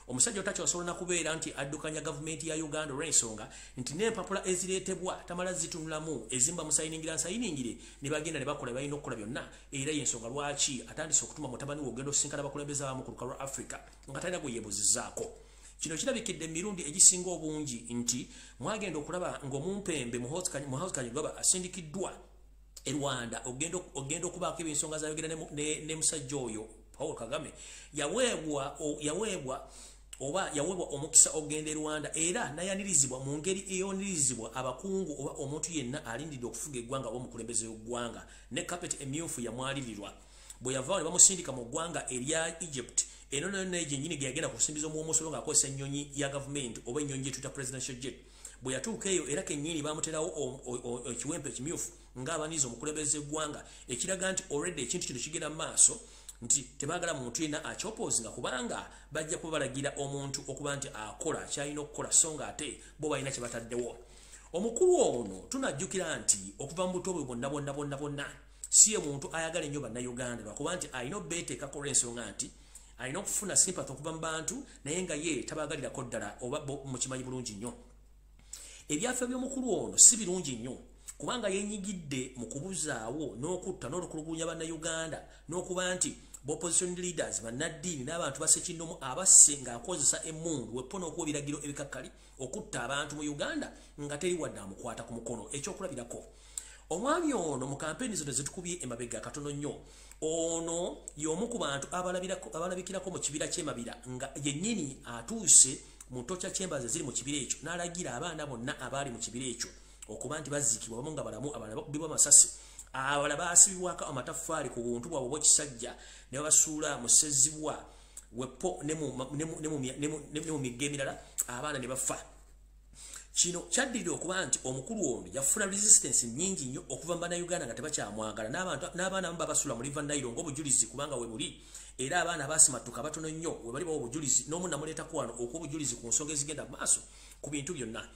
S2: omusajja otakyasobola nakubeera nti addukanya gavumenti ya Uganda olw'ensonga nti n'empapula ezireetebwa tamala zitunulamu ezimba musayiningire ne bagenda ne bakola balina okukola byonna era y'ensonga lwaki atandise okutuma mutabani we ogenda okusinkana abakulembeze abamu ku luka lwa Africa nga talina gwe yeebuzizzaako kino kirabikidde emirundi egisinga obungi nti mwagenda okulaba ng'omumpembe Muhoozi Kanyarugaba asindikiddwa e Rwanda ogenda okubaako ebyensonga zayogera ne musajja oyo Paul Kagame yaweebwa omukisa ogenda e Rwanda era nayanirizibwa mu ngeri eyonirizibwa abakungu oba omuntu yenna alindidde okufuga eggwanga oba omukulembeze w'eggwanga ne kapeti emyufu yamwalirirwa bwe yavaawo ne bamusindika mu ggwanga erya Egypt eno n'egyennyini ge yagenda kusimbiza omuwomusolo ng'akozesa ennyonyi ya gavumenti oba ennyonyi gye tuyita presidential jet bwe yatuuka eyo era kennyini bamuterawo ekiwempe ekimyufu ng'abaniiza omukulembeze eggwanga ekiraga nti already ekintu kino kigenda mu maaso nti tebaagala muntu yenna akyopoozinga kubanga bajja kuba balagira omuntu okuba nti akola kyalina okukola so nga ate bo balina kye bataddewo omukulu ono tunajjukira nti okuva mu buto bwe bonna siye muntu ayagala nnyo bannayuganda lwakuba nti alina obeeteekako olw'ensonga nti alina okufuna sympathy okuva mu bantu naye nga ye tabagalirako ddala oba mukimanyi bulungi nnyo. Ebyafa by'omukulu ono si birungi nnyo kubanga yenyigidde mu kubuzaawo n'okutta n'olukulugunya bannayuganda n'okuba nti opposition leaders bannaddiini n'abantu basekinnomu abasse ng'akozesa emmundu wepo n'okuwa ebiragiro ebikakkali okutta abantu mu Uganda nga teri wadde amukwata ku mukono. Ekyokulabirako omwami ono mu kampeni zino zetukubye emabega katono nnyo, ono y'omu ku bantu abalabikirako mu kibira ky'emabira nga yennyini atuuse mu ntokya chambers eziri mu kibira ekyo n'alagira abaana bonna abaali mu kibira ekyo okuba nti baziikibwa abamu nga balamu, abalala bakubibwa amasasi, abalala baasibibwako amataffaali ku buntu bwabwe bw'ekisajja ne babasuula mu ssezibwa wepo ne mu migga emirala, abaana ne bafa. Kino kyaddirira okuba nti omukulu ono yafuna resistance nnyingi nnyo okuva mu bannayuganda nga tebakyamwagala, n'abaana abamu babasuula mu River Nile ng'obujulizi kubanga we buli, era abaana baasimatuka batono nnyo we bali bawo obujulizi, n'omu namuleetako wano okuwa obujulizi ku nsonga ezigenda mu maaso ku bintu byonna.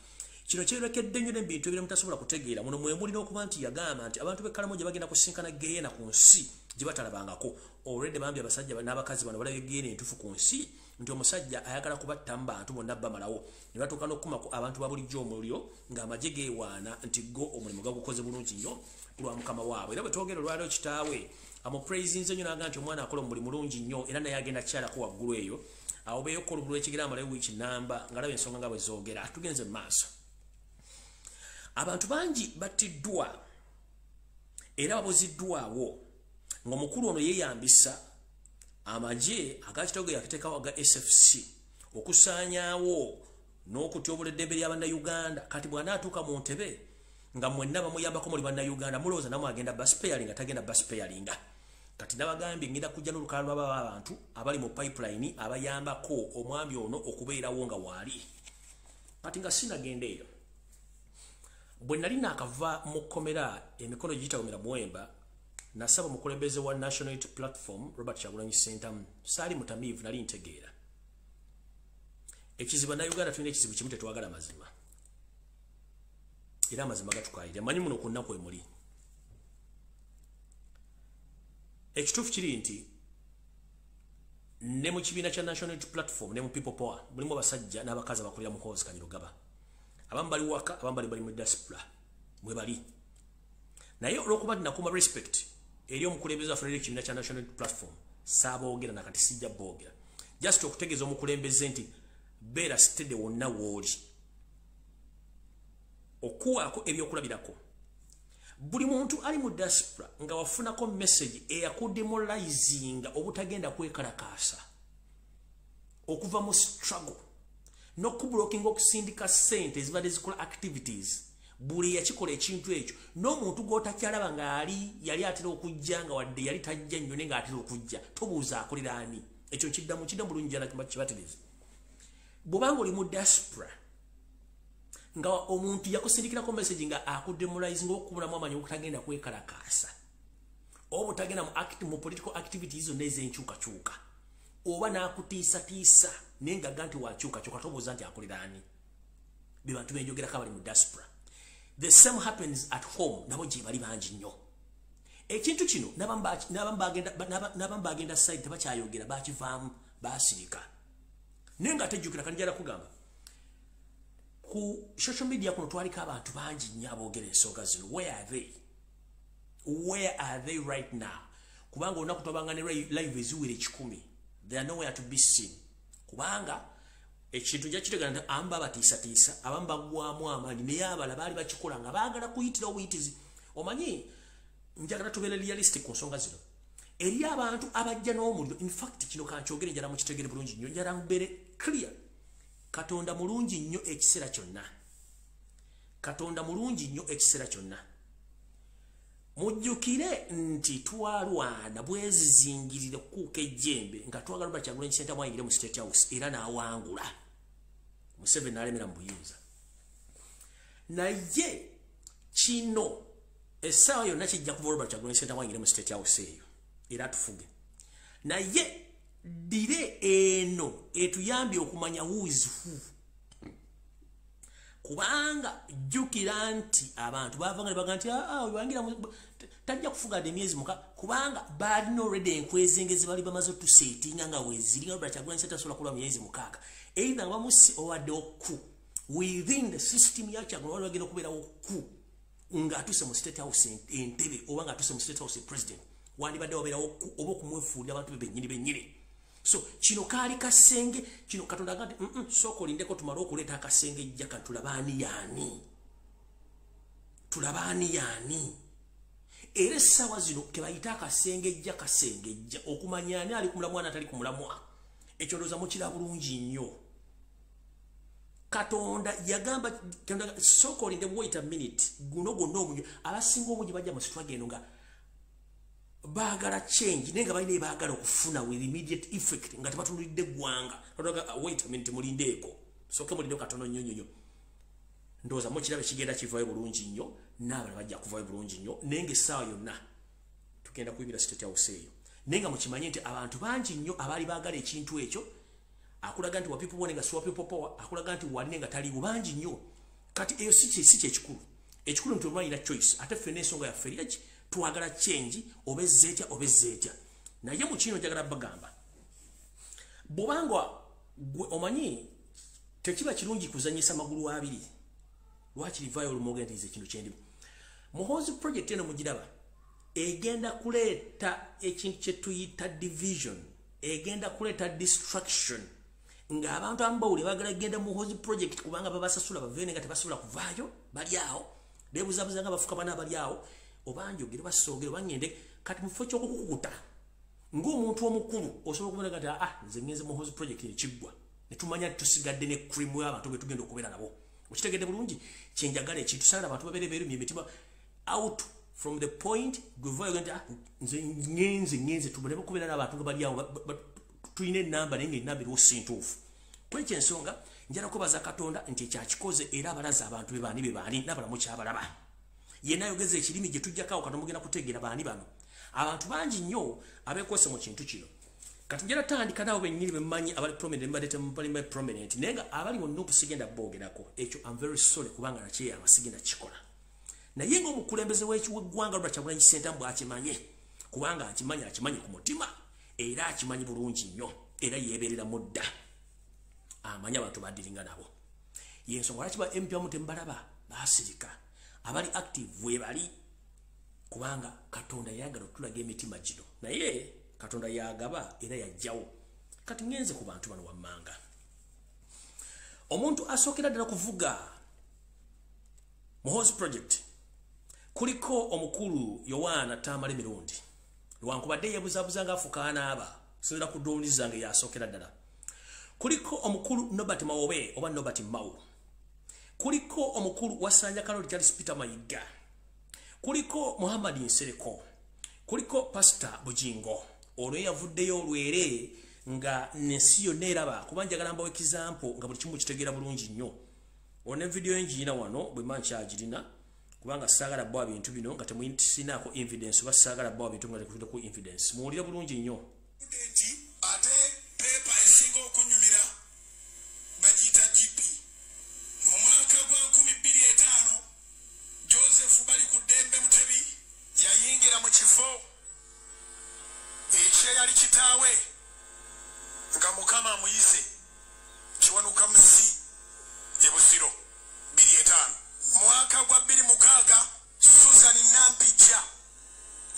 S2: Kino kyerekedde nnyo n'ebintu ebirala mutasobola kutegeera. Muno mwe muli n'okuba nti yagamba nti abantu b'Ekalamoja bagenda kusinkana Geyeena ku nsi gye batalabangako. Already bambi abasajja n'abakazi bano balabye Geyeena entuufu ku nsi nti omusajja ayagala kubatta mu bantu bonna bamalawo. Ne batuuka n'okukumako abantu ba bulijjo omuliro ng'amagye geewaana nti go omulimu gagukoze bulungi nnyo lwa mukama waabwe. Era bwe twogera olwaliwo kitaawe amupraisinze nnyo n'aga nti omwana akola omulimu mulungi nnyo era naye agenda kyalako waggulu eyo. Awo beeyokola obululu ekigera amalayo wiiki namba ng'alaba ensonga nga bwe zoogera. Tugenze mu maaso. Abantu bangi battiddwa era babuziddwawo ng'omukulu ono yeeyambisa amagye agakitogo yakiteekawo aga SFC okusaanyaawo n'okutyobola eddembe ly'abannayuganda. Kati bw'anaatuuka mu ntebe nga mwenna bamuyambako muli bannayuganda mulowooza namu agenda baspeyalinga tagenda baspeyalinga. Kati nabagambye ngenda kujja n'olukala lw'abantu abali mu pipeline abayambako omwami ono okubeerawo nga waali. Kati nga sinagenda eyo bwe nali naakava mu kkomera emikono giyitawumira muwemba nasaba omukulembeze wa National Unity Platform Robert Kyagulanyi Ssentamu, saali mutamiivu nali ntegeera ekizibu Bannayuganda tulina ekizibu kimu tetwagala mazima era amazima gatukaayire manyi muno ku nnaku emuli. Ekituufu kiri nti ne mu kibiina kya National Unity Platform ne mu People Power mulimu abasajja n'abakazi abakulira mu Hoozi Kanyirugaba, abamu bali waka abamu bali mu diaspora mwe bali. Naye olw'okuba nakuma respect eri omukulembeze waffe ekibiina kya National Unity Platform saaboogera nakati sijja boogera just okutegeeza omukulembeze nti beera sitede wonna w'oli okuwaako ebyokulabirako. Buli muntu ali mu diaspora nga wafunako message eyakudemoralizinga obutagenda kwekalakaasa okuva mu struggle n'okubulookinga okusindika ssente ezibadde zikola activities, buli yakikola ekintu ekyo n'omuntu gw'otakyalaba nga yali atera okujja nga wadde yali tajja nnyo ne ng'atera okujja tobuuza akolera ani. Ekyo kiddamu bulungi ddala kibatereza. Bw'obanga oli mu diaspora nga omuntu yakusindikirako message nga akudemoralizinga okubulamu amanyi okutagenda kwekalakaasa obutagenda mu political activities zonna ez'enkyukakyuka oba n'akutiisatiisa naye ng'agga nti wakyukakyuka tobuuza nti akolera ani. Be bantu benjogerako abali mu diaspora. The same happens at home, nabo gye bali bangi nnyo. Ekintu kino n'abamu bagenda side tebakyayogera bakivaamu baasirika. Naye nga tejjukira kanijala kugamba ku social media kuno twaliko abantu bangi nnyo aboogera ensonga zino. Where are they? Where are they right now? Kubanga olunaku twabanga ne live eziwera 1,000. They are nowhere to be seen. Kubanga ekintu jakitegana nti amba batiisatiisa abamu bagwamu amaanyi naye abala baali bakikola nga baagala kuyitira obuyitizi. Omanyi njagala tubeere realistic ku nsonga zino eri abantu abajja n'omuliro. In fact kino kankyogere njala mukitegere bulungi nnyo, njala mbeere clear. Katonda mulungi nnyo ekiseera kyonna. Katonda mulungi nnyo ekiseera kyonna. Mujjukire nti twalwana bwezizingirire okuuka ejjembe nga twagala Robert Kyagulanyi Ssentamu ayingire mu State House era n'awangula. Museveni n'alemera mu buyinza. Naye kino essaawa yonna kijja kuva Robert Kyagulanyi Ssentamu ayingire mu State House eyo era tufuge. Naye dire eno etuyambye okumanya who is who. Kubanga jjukira nti abantu baavanga ne baga nti wangira tajja kufuga de myezi muka kubanga bali no already enkwezengezi bali bamaze tusetinga nga wezili nga Chagula nseta sola kula myezi mukaga either bamusi owadde oku within the system ya Chagula wali bagenda kubeera oku nga atuse mu state house entebe oba nga atuse mu state house president wali badde obeera oku oba kumwefuulira abantu benyini so kino kaali kasenge kino Katonda agati soko lindeko tumala okuleeta akasenge jjaka tulabani yani era sawa zino kebayita akasengejja okumanyani ali kumulamwa natali kumulamwa ekyo ndoza mukira bulungi nnyo Katonda yagamba soko linde wait a minute guno omunyo abasinga obungi bajja mu struggle eno nga baagala change nenga bayine baagala okufuna with immediate effect nga tebatunulidde gwanga wait a minute mulindeeko soke mulinde katono nnyo ndoza mukirabe kigenda kivayo bulungi nnyo n'abala bajja kuvayo bulungi nnyo nenge sawa yonna tugenda kuyimira state house eyo nenga mukimanye nti abantu bangi nnyo abali baagala ekintu ekyo akulaga nti wa people bonenga so people power akulaga nti wali nenga tali bubangi nnyo kati eyo si ekikulu nti omwana ina choice ate fene ensonga ya feriage tuagala change obezetya naye mu kino njagala bagamba bobangwa omanyi tekiba kirungi kuzanyisa magulu abiri lwaki livayo olumogentize kintu kyendi muhozi project eno mugiraba egenda kuleta ekintu kyetuyita division egenda kuleta distraction nga abantu ambawule bagala genda muhozi project kubanga babasasula bavene nga tebasobola kuvaayo bali awo bebuzabuza nga bafuka bana bali awo obanjogere basogere bangende kati mufo ky'okukukuta ng'omuntu omukulu osobola kubona kati nze ngenze muhozi project ekigwa netumanya tusigadde ne cream y'abantu betugenda okubeera nabo okitegedde bulungi kyenjagala ekintu sala abantu babeere beerumye emitima out from the point guvayo nti nze tubaleme kubeera n'abantu nga bali awo tulina enamba naye ng'enamba eriwo sintuufu kwekyo ensonga njala kubaza Katonda nti ekyakikoze era abalaza abantu be baani n'abalamu kyabalaba yena yogeza ekirimi gye tujjakaawo kati mugenda kutegeera baani bano abantu bangi nnyo abeekwese mu kintu kino kati njala tandika naawe bennyini bemanyi abali prominent mbadde temubali prominent naye nga abali mu nupu sigenda boogerako ekyo I'm very sorry kubanga nakyeyama sigenda kikola naye ng'omukulembeze w'eggwanga Robert Kyagulanyi Ssentamu bw'akimanye kubanga akimanyi ku mutima era akimanyi bulungi nnyo era yeebeerera mudda amanyi abantu badiringa nabo yensonga lwaki ba MP wamu tembalaba baasirika abali active webali kubanga Katonda yagala otulaga emitima gino naye Katonda yagaba era yajjawo kati ngenze ku bantu bano wammanga omuntu asookera ddala kuvuga muhozi project kuliko omukulu Yowaana Tamale Mirundi lwankubadde yebuzabuza nga afukaana aba sinera kudowuniza nga yasookera ddala kuliko omukulu Nobert Mawobe oba Nobert Mao kuliko omukulu Wasanja Karoli Charles Peter Mayiga kuliko Muhammad Nsereko kuliko Pastor Bujingo olwo yavuddeyo olwere nga nensi yonna eraba kuba njagala mbawo example nga buli kimu kitegeera bulungi nnyo one video engiina wano bwe manchi agirina kubanga saagala bwa bintu bino nga temuyisinaako evidence oba saagala bwa bintu nga tekufiteku evidence muwulira bulungi nnyo
S3: ate pepa esinga okunyumira bagiyita GP mu mwaka gwa 2005 Joseph bali ku Dembe Mutebi yayingira mu kifo ekyeyali kitaawe nga Mukama amuyise kiwanuka musi ebusiro 2005 mwaka gwa 2006 Susan Nampija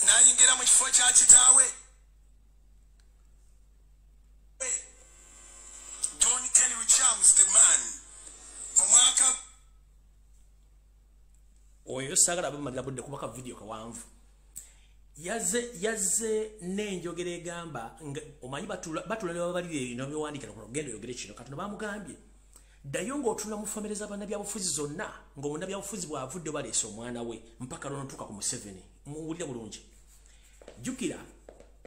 S3: nayingira mu kifo kya kitaawe John Kelly Charms the man mu mwaka
S2: oyo sagala abamalira budde kubaka video kawanvu yaze nenjogera egamba omanyi batulala balire ino byowandikira kuno genda yogere kino katono bamugambye ddayo ng'otula mu famire z'abannabyabufuzi zonna ng'omunnabyabufuzi bw'avudde baleese omwana we mpaka lonotuuka ku Museveni muwulire bulungi jjukira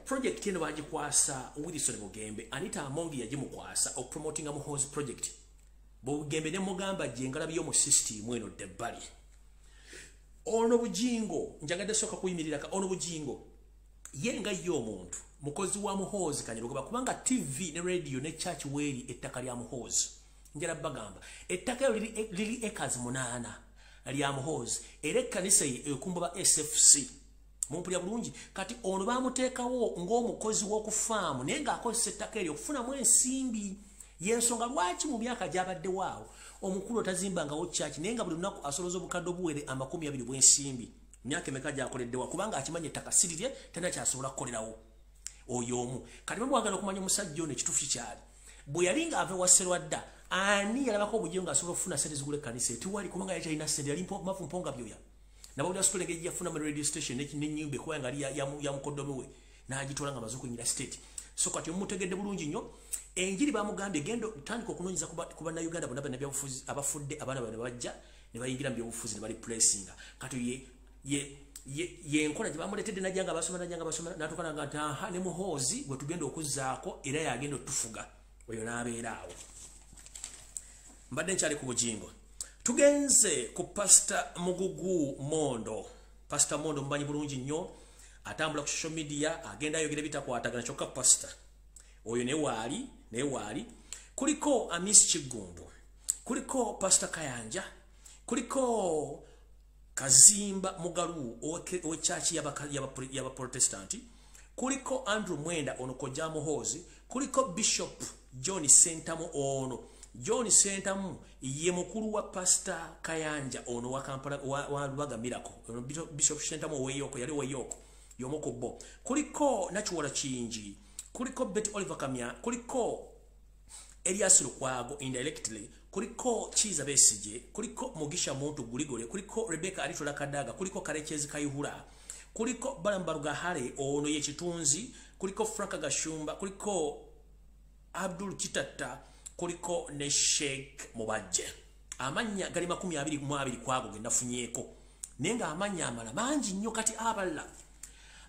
S2: project eno bagikwasa Wilson Bugembe Anita Amongi yagimukwasa okupromotinga muhozi project Bugembe ne mugamba jengalabiyo mu system eno debbali ono Bujingo njagadde soka kuyimirira ka ono Bujingo yenga yo omuntu mukozi wa muhozi kanyirugoba kubanga TV ne radio ne church weri ettaka lya muhozi njala bagamba ettaka lili acres 8 lya muhozi era kanisa ekumba ba SFC mumpulya bulungi kati ono bamuteekawo ng'omukozi w'okufaamu naye ng'akozesa ettaka eryo okufunamu ensimbi yensonga lwaki mu myaka gy'abadde waawo omukulu otazimbangawo kyaki naye nga buli lunaku asolooza obukadde obuwere 20 bw'ensimbi myaka emeka gyakoleddewa kubanga akimanya ettaka sirirye tena kyasobola kukolerawo oyo omu kati bamwagala okumanya omusajja ono ekituufu kikyali bwe yali ng'ava ewa Sserwadda ani yalabako obugiyo ng'asobola okufuna sente zigula ekkanisa etiwali kubanga yali talina sente yali mafu mponga byoya nabawulira sitole engeri yafuna mu radio station n'ennyumba ekubanga yali yamukoddomi we n'agitwala nga amaze okunyira state so kati omutegedde bulungi nnyo enjiri bamugambye genda tandika okunoonyeza ku bannayuganda bonna bannabyabufuzi abafudde abaana bano bajja ne bayingira mu byobufuzi ne bali placinga kati yenkola gye bamuleetedde najjanga basoma n'atuukana nga nti aha ne muhoozi gwe tugenda okuzzaako era yagenda otufuga oyo n'abeera awo mbadde nkyali ku bujingo tugenze ku Pastor Mugugu Mondo. Pastor Mondo mbanyi bulungi nnyo atambula ku social media agenda ayogera bitakwatagana kyokka pastor oyo ne waali kuliko Amis Kigumbu kuliko Pastor Kayanja kuliko Kazimba Mugalu owechachi yaba Protestanti kuliko Andrew Mwenda ono koja Muhozi kuliko Bishop John Sentamu ono John Sentamu ye mukulu wa Pastor Kayanja ono wa Kampala wa Lubaga Miracle ono Bishop Sentamu weyoko yali weyoko yomoko bo kuliko Nachuwala Chinji kuliko Betty Oliver Kamya kuliko Elias Lukwago indirectly kuliko Chiza Besije kuliko Mugisha Muntu Guligole kuliko Rebecca Alitola Kadaga kuliko Karechezi Kayihura kuliko Balambaruga Hare ono ye Kitunzi kuliko Franka Gashumba kuliko Abdul Kitata kuliko ne Sheikh Mubaje amanya gali 22 kwago genda funyeko nenga amanya amala manji nnyo kati aballa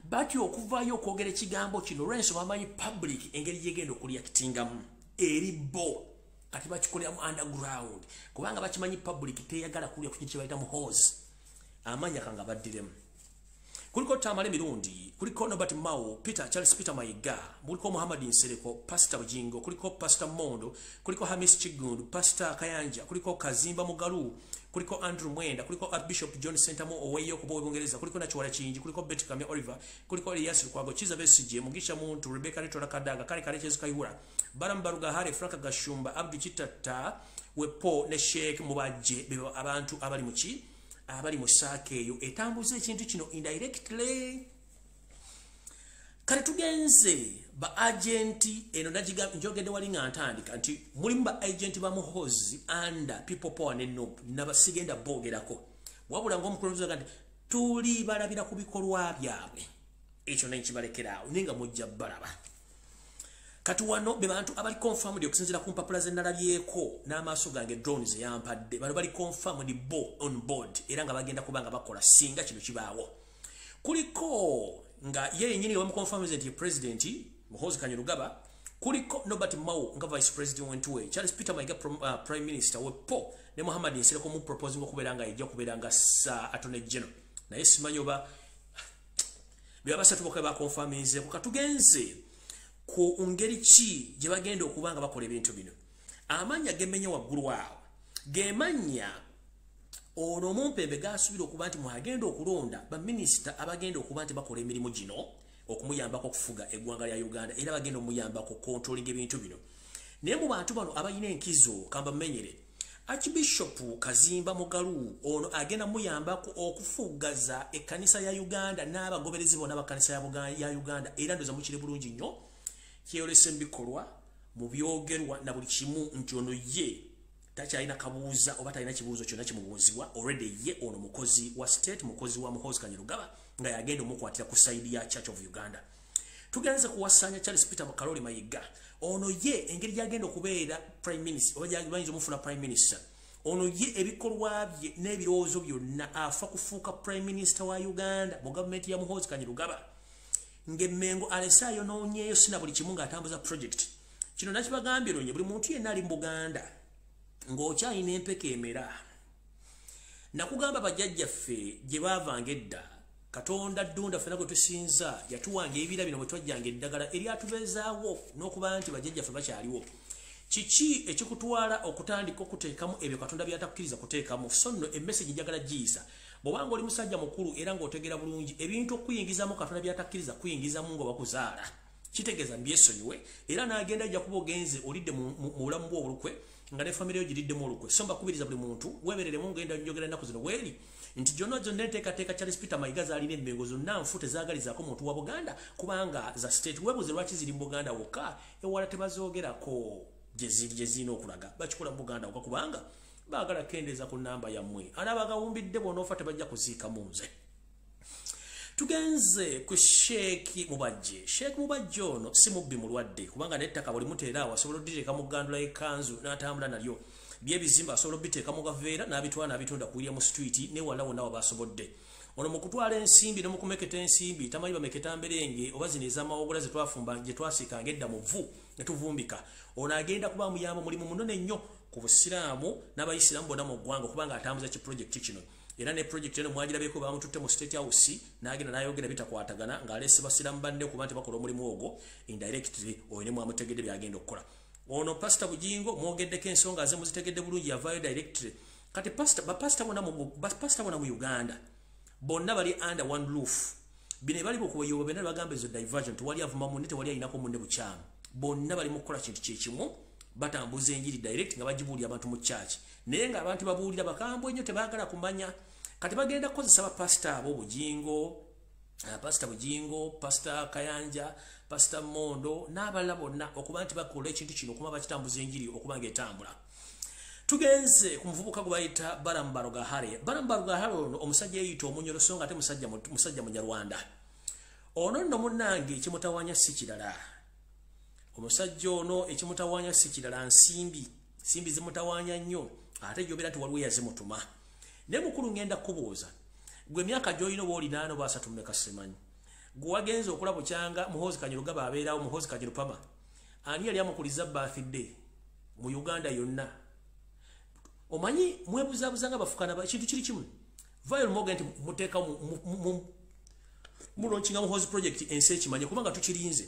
S2: bati okuvayo okwogera ekigambo kino Lorenzo bamanyi public engeri yegenda okureactingamu eribo kati bakikoleramu underground kubanga bakimanyi public teyagala kulya ku kintu kye bayita muhoozi amanya kanga baddiremu kuliko Tamale Mirundi kuliko Nobert Mao Charles Peter Mayiga kuliko Muhammad Nsereko Pastor Bujingo kuliko Pastor Mondo kuliko Hamis Chigundu Pastor Kayanja kuliko Kazimba Mugalu kuliko Andrew Mwenda kuliko Bishop John Sentamu oweyo kubo Bungereza kuliko Nachuwala Chinji kuliko Betty Kamya Oliver kuliko Elias Lukwago Chiza Besije Mugisha Muntu Rebecca Alitola Kadaga Kale Karechezi Kayihura Balambaruga Hare Franka Gashumba Abdu Kitata Wepo ne Sheikh Mubaje bebo abantu abali muki abali musake yo etambuze ekintu kino indirectly kale tugenze ba agenti eno najiga njogede wali nga ntandika nti mulimu ba agenti ba muhozi anda people power ne nob nabasigenda bogerako wabula ng'omukuluza kandi tuli balabira ku bikolwa byabwe ekyo n'ekibalekerawo ninga mujja balaba kati wano be bantu abali confirmed okusinzira ku mpapula ze nalabyeko n'amaaso gange drones yampadde bano bali confirmed on board era nga bagenda kubanga bakola singa kino kibaawo kuliko nga yeye nyini wa confirmed nti president Muhoozi Kanyarugaba kuliko Nobert Mao nga vice president wentuwe Charles Peter Mayiga prime minister wepo ne Muhammad Nsereko mu proposing okuberanga ejja kuberanga sa attorney general naye simanyoba bya basatu bokaba confirmize ko katugenze ku ngeri ki gye bagenda okubanga bakola ebintu bino amanya gemenye waggulu waawo gemanya ono mumpembe gasubira okuba nti mwagenda okulonda ba minister abagenda okuba nti bakola emirimu gino okumuyambako okufuga eggwanga lya Uganda era bagenda omuyambako controlling ebintu bino naye mu bantu bano abayina enkizo kamba menyere Archbishop Kazimba Mugalu ono agenda muyambako okufugaza ekkanisa ya Uganda n'abagoberezi bonna bakkanisa ya Uganda era ndoza mukire bulungi nnyo kyeyolese mbikolwa mu byogerwa na buli kimu nti ono ye takyalina kabuuza oba talina kibuuzo kyonna kimubuuzibwa already ye ono mukozi wa state mukozi wa Muhoozi Kanyarugaba nga yagenda omukwatira ku side ya Church of Uganda tugenze kuwasanya Charles Peter Kaloli Mayiga ono ye engeri gyagenda okubeera prime minister oba gyagenda omufuna prime minister ono ye ebikolwa bye n'ebirowoozo byonna afa kufuuka prime minister wa Uganda mu government ya Muhoozi Kanyarugaba ngemengo alesayo noonyeyo sina buli kimu ng'atambuza project kino nakibagambye lonye buli muntu yenna ali mu Buganda ng'okyalina empeka emera nakugamba bajjajjaffe gye baavanga edda Katonda ddunda ffena gwe tusinza yatuwanga ebira bino bwe twajjanga eddagala eryatubeezaawo n'okuba nti bajjajjaffe bakyaliwo kiki ekikutwala okutandika okuteekamu ebyo Katonda byatakkiriza kuteekamu so nno emmesegi njagala giyisa bobanga oli musajja mukulu era ng'otegera bulungi ebintu okuyingizamu Katonda byatakkiriza kuyingizamu ngo bakuzaala kitegeeza mbyesonyiwe era n'agenda ajja kuba ogenze olidde mu bulamu bw'olukwe nga ne famire yo giriddemu olukwe so mbakubiriza buli muntu weebereremu ngenda njogera ennaku zino weeri nti jonna enteekateeka Charles Peter Mayiga zaalina emmengo zonna nfu tezaagalizaako muntu wa Buganda kubanga za state webuze lwaki ziri mu Buganda wokka ewala tebazoogerako gye zirina okulaga bakikola mu Buganda wokka kubanga baagala kendeeza ku nnamba yammwe anaabagawumbidde bw'onoofa tebajja kuziika mu nze tugenze ku Sheikh Mubajje ono si mubbi mulwadde kubanga n'ettaka buli muteera asobola odditeeka mu ggandula y'ekkanzu n'atambula nalyo byebizimba asobola obbiteeka mu gaveera n'abitwala n'abitunda ku William Street ne wala wonna wabasobodde ono mu kutwala ensimbi ne mu kumeketa ensimbi tamanyi bameketa mberenge oba zino ez'amawogola ze twafumba gye twasiikanga edda mu vvu ne tuvumbika ono agenda kuba muyamba mulimu munene nnyo ku busiraamu n'abayisiraamu bonna mu ggwanga kubanga atambuza ki project kino era ne project eno mwagirabeko bamututte mu State House n'agenda n'ayogera bitakwatagana ng'aleese basiraamu banne kuba nti bakola omulimu ogwo indirectly oyo ne mwamutegedde byagenda okukola ono Pastor Bujingo mwogeddeko ensonga ze muzitegedde bulungi yavaayo directly kati bapasita bona mu Uganda bonna bali under one roof bine bali bokubayoba bena bagamba ezo diversion tewali avuma munne tewali ayinako munne bukyamu bonna bali mu kukola kintu kyekimu batambuza enjiri direct nga bagibuulira abantu mu church naye nga abantu babuulira bakambwe nnyo tebaagala kumanya kati bagenda kukozesa bapasita ab'Obujingo Pastor Bujingo, Pastor Kayanja, Pastor Mondo n'abalala bonna okuba nti bakola ekintu kino okuba bakitambuza enjiri okuba ng'etambula tugenze ku muvubuka gwe bayita Barambagahare ono omusajja eyita omunyoloso nga ate musajja munyarwanda ono nno munnange ekimutawanya si kirala omusajja ono ekimutawanya si kirala nsimbi zimutawanya nnyo ate gy'obeera nti waliwo yazimutuma ne mukulu ngenda kubuuza gwe emyaka gy'olina oba olinaano baasatu mmeka simanyi gwe wagenze okulaba bukyanga muhoozi kanyirugaba abeerawo muhoozi kanyirupama ani yali amukuliza birthday mu Uganda yonna omanyi mwebuzaabuza nga bafukana ekintu kiri kimu vayo moga nti muteeka mulonkinga muhoozi project ensi ekimanye kubanga tukirinze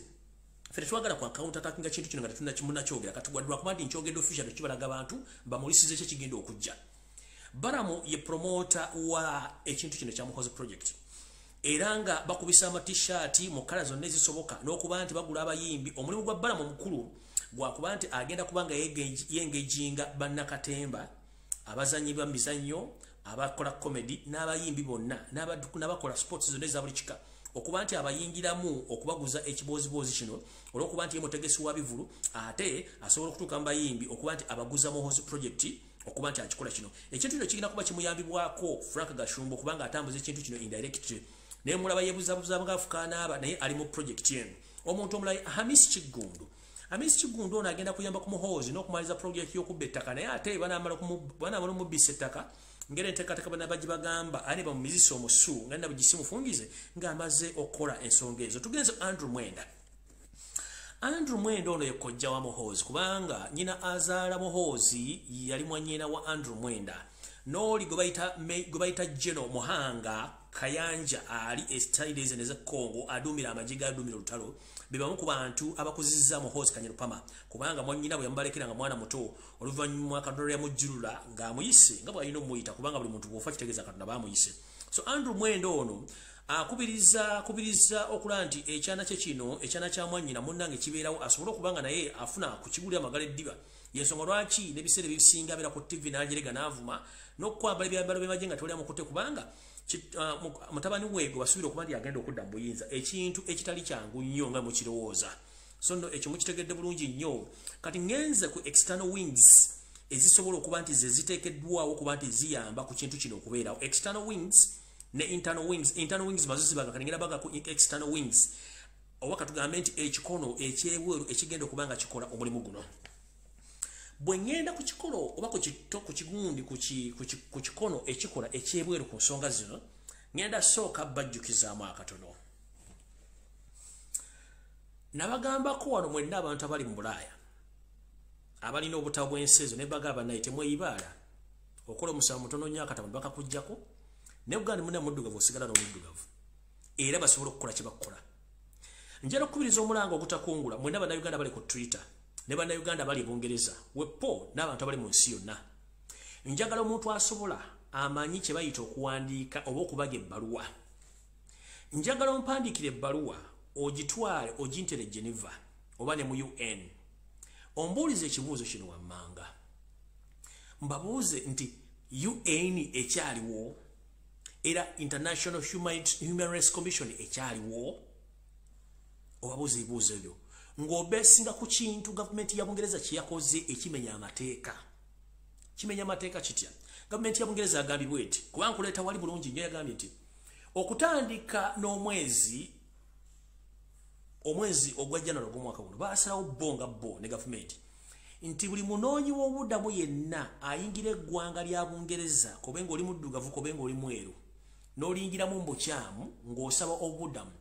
S2: fere twagala kwa counter attacking kintu kino nga tetuna kimunakyogera katugwaddwa kuba nti nkyogedde official tekibalaga abantu bamulisize kye kigenda okujja Baramu ye promoter wa ekintu kino kya muhoozi project era nga bakubisa ama-t-shirt mu kala zonna ezisoboka n'okuba nti bagula abayimbi omulimu gwa Baramu mukulu gwakuba nti agenda kubanga yengeginga bannakatemba abazanyi b'emizannyo abakola comedy n'abayimbi bonna n'abakola sports zonna eza buli kika okuba nti abayingiramu okubaguza ekiboozibozi kino olw'okuba nti ye mutegesi wa bivulu ate asobola okutuuka mu bayimbi okuba nti abaguza muhoozi project okuba nti akikola kino ekintu kino kigenda kuba kimuyambibwako Frank Gashumba okubanga atambuza ekintu kino indirectly naye mulaba yebuzabuza ngaafukaana aba naye ali mu project eno omuntu omulala Hamisi Kigundu ono agenda kuyamba ku muhoozi n'okumaliza project y'okubba ettaka naye ate banaamala omubbisa ettaka ngera enteekateeka bana bagibagamba ani bamumizisa omusu nga nina bugisimufungize ng'amaze okukola ensonga ezo tugenze Andrew Mwenda ono ye kojja wa muhoozi kubanga nyina azaala muhoozi yali mwannyina wa Andrew Mwenda n'oli gwe bayita Jeno Muhanga Kayanja ali esitayiri ezo ez'Ekongo aduumira amajiga aduumira olutalo be bamu ku bantu abakuzizza muhoozi Kanyarupama kubanga mwannyina bwe yamubalekera nga mwana muto oluvannyuma Katonda yamujjulula ng'amuyise nga bw'alina omuyita kubanga buli muntu bw'ofa kitegeeza Katonda baamuyise so Andrew Mwenda ono akubiriza okulaba nti ekyana kye kino ekyana kya mwannyina munnange kibeerawo asobole okubanga naye afuna kukigulira amagala eddiba yensonga lwaki n'ebiseera ebisinga abeera ku TV n'ajerega n'avuma n'okwambala ebyambalo by'emagye nga tewali amukutte kubanga mutabani we gwe basuubira okuba nti yagenda okudda mu buyinza ekintu ekitali kyangu nnyo nga mukirowooza so nno ekyo mukitegedde bulungi nnyo kati ngenze ku external wings ezisobola okuba nti ze ziteekeddwawo okuba nti ziyamba ku kintu kino okubeerawo external wings ne internal wings bazizibaga kati ngenda baga ku external wings oba katugambe nti ekikono ekyebweru ekigenda okuba nga kikola omulimu guno bwe ngenda ku kikolo oba ku kigundi ku kikono ekikola ekyebweru ku nsonga zino ngenda sooka bajjukizaamu akatono nabagambako wano mwenna abantu abali mu Bulaaya abalina obutabo bw'ensi ezo ne bagamba naye temweyibaala okola omusawo mutono nnyo akatabo ne bakakuggyako ne Uganda munne muddugavu osigala n'omuddugavu era basobola okukola kye bakola njala okukubiriza omulanga ogutakungula mwenna bannayuganda bali ku Twitter ne bannayuganda bali Bungereza wepo n'abantu abali mu nsi yonna njagala omuntu asobola amanyi kye bayita okuwandiika oba okubaga ebbaluwa. Njagala ompandikire ebbaluwa ogitwale ogintere Geneva oba ne mu UN. Ombuulize ekibuuzo kino wammanga. Mbabuuze nti UN ekyaliwo era International Human Rights Commission ekyaliwo. Obabuuze ebibuuzo ebyo ng'obeesinga ku kintu gavumenti ya Bungereza kye yakoze ekimenya amateeka. Kimenya amateeka kitya? Gavumenti ya Bungereza yagambye bweti kubanga kuleeta wali bulungi nnyo yagambye nti okutandika n'omwezi ogwa January ogw'omwaka guno baasalawo bo ne gavumenti nti buli munoonyi w'obuddamu yenna ayingira eggwanga lya Bungereza kobenga oli muddugavu kobenga oli mweru n'oliyingiramu mbukyamu ng'osaba obuddamu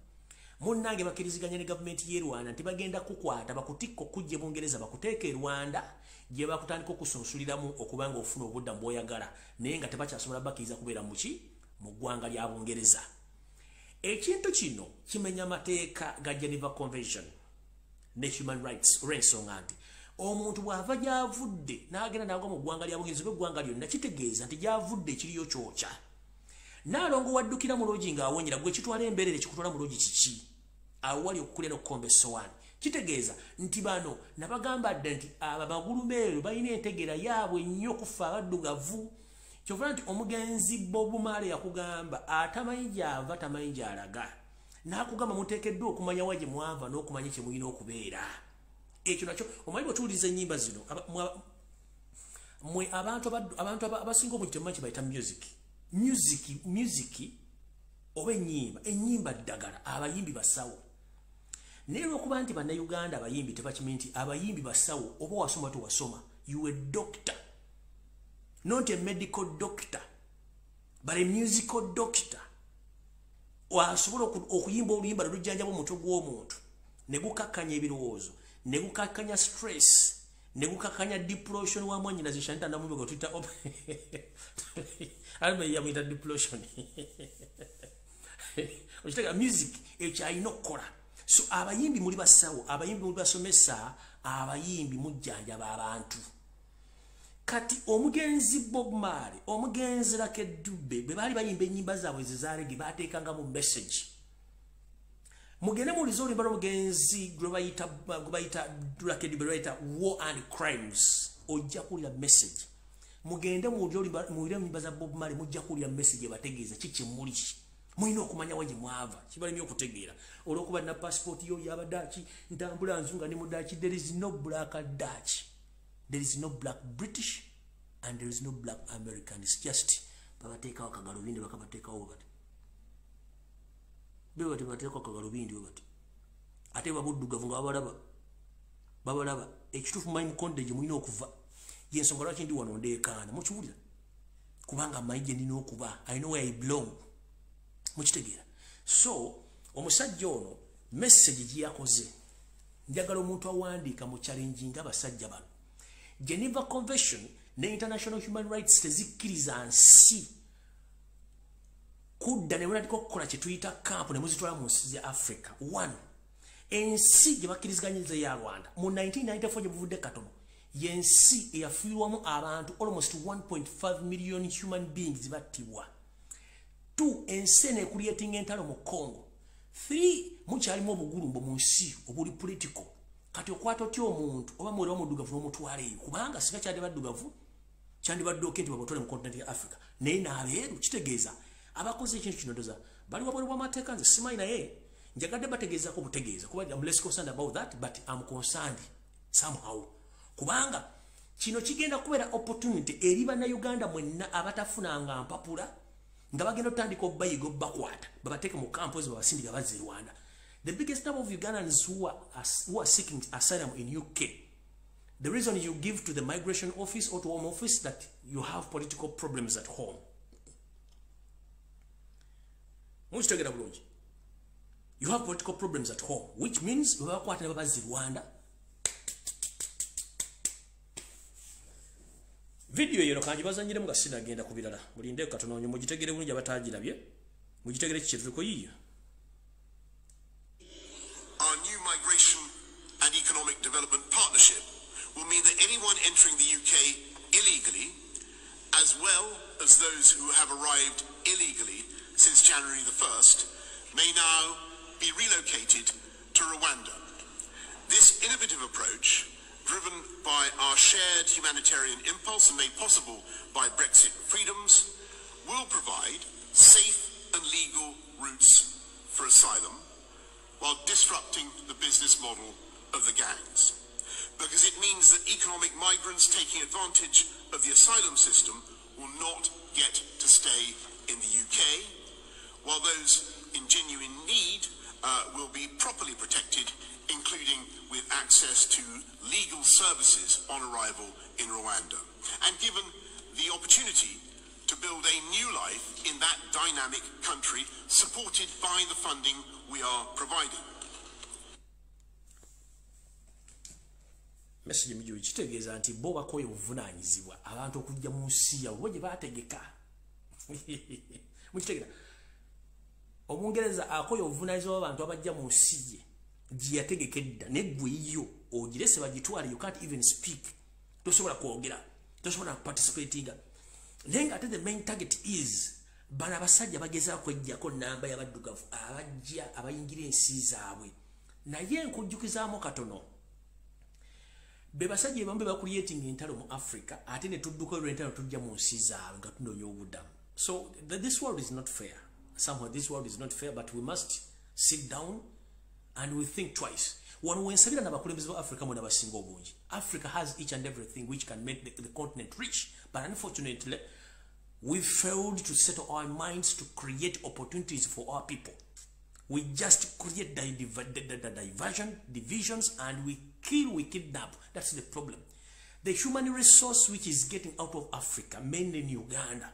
S2: munnange bakkiriziganya ne gavumenti y'e Rwanda nti bagenda kukwata bakutikko kujja Bungereza bakuteeka e Rwanda gye bakutandika okusunsuliramu okubanga ofuna obuddamu bw'oyagala naye nga tebakyasobola bakkiriza kubeera mu ggwanga lya Bungereza. Ekintu kino kimenya amateeka ga Geneva Convention ne human rights olw'ensonga nti omuntu bw'ava gy'avudde n'agenda n'agwa mu ggwanga lya Bungereza oba eggwanga lyonna kitegeeza nti gy'avudde kiriyo kyokya. Naalongo waddukira mu loogi ng'awonyera gwe kitwala embeerere kikutwala mu loogi kiki awo wali okukulira n'okukomba essowaani. Kitegeeza nti bano nabagamba dda nti abagulumeero balina entegeera yaabwe nnyo okufa abaddugavu. Kyovula nti omugenzi Bob Marley yakugamba atamanyi gy'ava tamanyi gy'alaga. N'akugamba muteekeddwa okumanya wa gye mwava n'okumanya kye mulina okubeera. Ekyo nakyo omanyi bw'otuwuliriza ennyimba zino mwe abantu abasinga obungi temumanyi kye bayita music oba ennyimba ddagala abayimbi basawo. Naye lw'okuba nti bannayuganda abayimbi tebakimanyi nti abayimbi basawo oba wasoma tewasoma you a doctor. Not a medical doctor, but a musical doctor. Wasobola okuyimba oluyimba lujjanjaba omutwe gw'omuntu ne gukakkanya ebirowoozo ne gukakkanya stress ne gukakkanya depression wa mwannyinazi Shanita Namumbe gwe tuyita alime yamuyita depression. Okitega music ekyo alina okukola. So abayimbi muli basawo, abayimbi muli basomesa, abayimbi mujjanjaba abantu. Kati omugenzi Bob Marley, omugenzi Lucky Dube, bwe baali bayimba ennyimba zaabwe ezizaalege baateekanga mu message. Mugende muwulize oluyimba lw'omugenzi gwe bayita Lucky Dube bayita War and Crimes, ojja kuwulira message. Mugende muwulire ennyimba za Bob Marley mujja kuwulira message ebategeeza kiki muli. Mulina okumanya wa gye mwava, kibalimi okutegeera. Olw'okuba na passport yo y'Abadaaki, ntambula nzunga ne Mudaaki, there is no black Dutch. There is no black British and there is no black American. It's just babateeka wakagalubindi bakabateeka obati. Bewa tebateeka wakagalubindi obati. Ate babuddugavu nga babalaba ekituufu manyi mukonde gye mulina okuva. Yensonga lwaki ndi wano ndeekaana mukiwulira. Kubanga manyi gye ndina okuba. I know where I belong. Mukitegeera. So omusajja ono message gye yakoze njagala omuntu awandiika mu challenging abasajja bano. Geneva Convention ne International Human Rights tezikkiriza nsi kudda ne munatiko okukola kye tuyita camp ne muzitwala mu nsi za Africa. One, ensi gye bakkiriziganyiriza ya Rwanda mu 1994 gye buvudde katono yensi eyafiirwamu abantu almost 1.5 million human beings battibwa. 2, ensi ne-creating entalo mu Congo. 3, mukyalimu obugulumbo mu nsi obuli political. Kati okwata otya omuntu oba mwera omuddugavu n'omutwala eyo kubanga singa kyali baddugavu kyandibadde okenti babotole mu continent ya Africa naye n'abeeru. Kitegeeza abakoze ekintu kino ndoza bali wabweru bw'amateeka nze simanyi naye njagadde bategeezako butegeeza kuba I'm less concerned about that but I'm concerned somehow kubanga kino kigenda kubeera opportunity eri bannayuganda mwenna abatafunanga mpapula nga bagenda otandika obbayiga obbakwata babateeke mu kampozi babasindika bazze Rwanda. The biggest number of Ugandans who are seeking asylum in UK, the reason you give to the migration office or to home office that you have political problems at home. You have political problems at home, which means you have quite never Rwanda. Video yero kanji bazanyire muga sina agenda kubirala. Mulinde katono nyo mugitegere bulungi abatagirabye. Mugitegere kichetuko yiyo.
S3: Our new migration and economic development partnership will mean that anyone entering the UK illegally, as as well as those who have arrived illegally since January the 1st, may now be relocated to Rwanda. This innovative approach, driven by our shared humanitarian impulse and made possible by Brexit freedoms, will provide safe and legal routes for asylum while disrupting the business model of the gangs. Because it means that economic migrants taking advantage of the asylum system will not get to stay in the UK, while those in genuine need will be properly protected, including with access to legal services on arrival in Rwanda, and given the opportunity to build a new life in that dynamic country, supported by the funding we are providing.
S2: Message miju kitegeeza nti bo bakoye obuvunanyizibwa abantu okujja mu nsi yaabwe gye baategeka. Mukitegeera Omungereza akoye obuvunanyizibwa abantu abajja mu nsi ye gye yategeka edda neggwe yo ogirese bagitwale, you can't even speak, tosobola kwogera, tosobola participatinga. Naye nga ate the main target is bano abasajja bagezaako kwejjako nnamba y'abaddugavu abajja abayingira ensi zaabwe. Naye nkujjukizaamu katono, be basajja bambe bakuliyetinga entalo mu Africa ate ne tudduka olw'entalo tujja mu nsi zaabwe nga tunoonya obuddamu. So this world is not fair. Somehow this world is not fair, but we must sit down and we think twice. Wano wensabira n'abakulembeze ba Africa mwena basinga obungi. Africa has each and everything which can make the continent rich, but unfortunately we failed to settle our minds to create opportunities for our people. We just create divisions, and we kill, we kidnap. That's the problem. The human resource which is getting out of Africa, mainly in Uganda,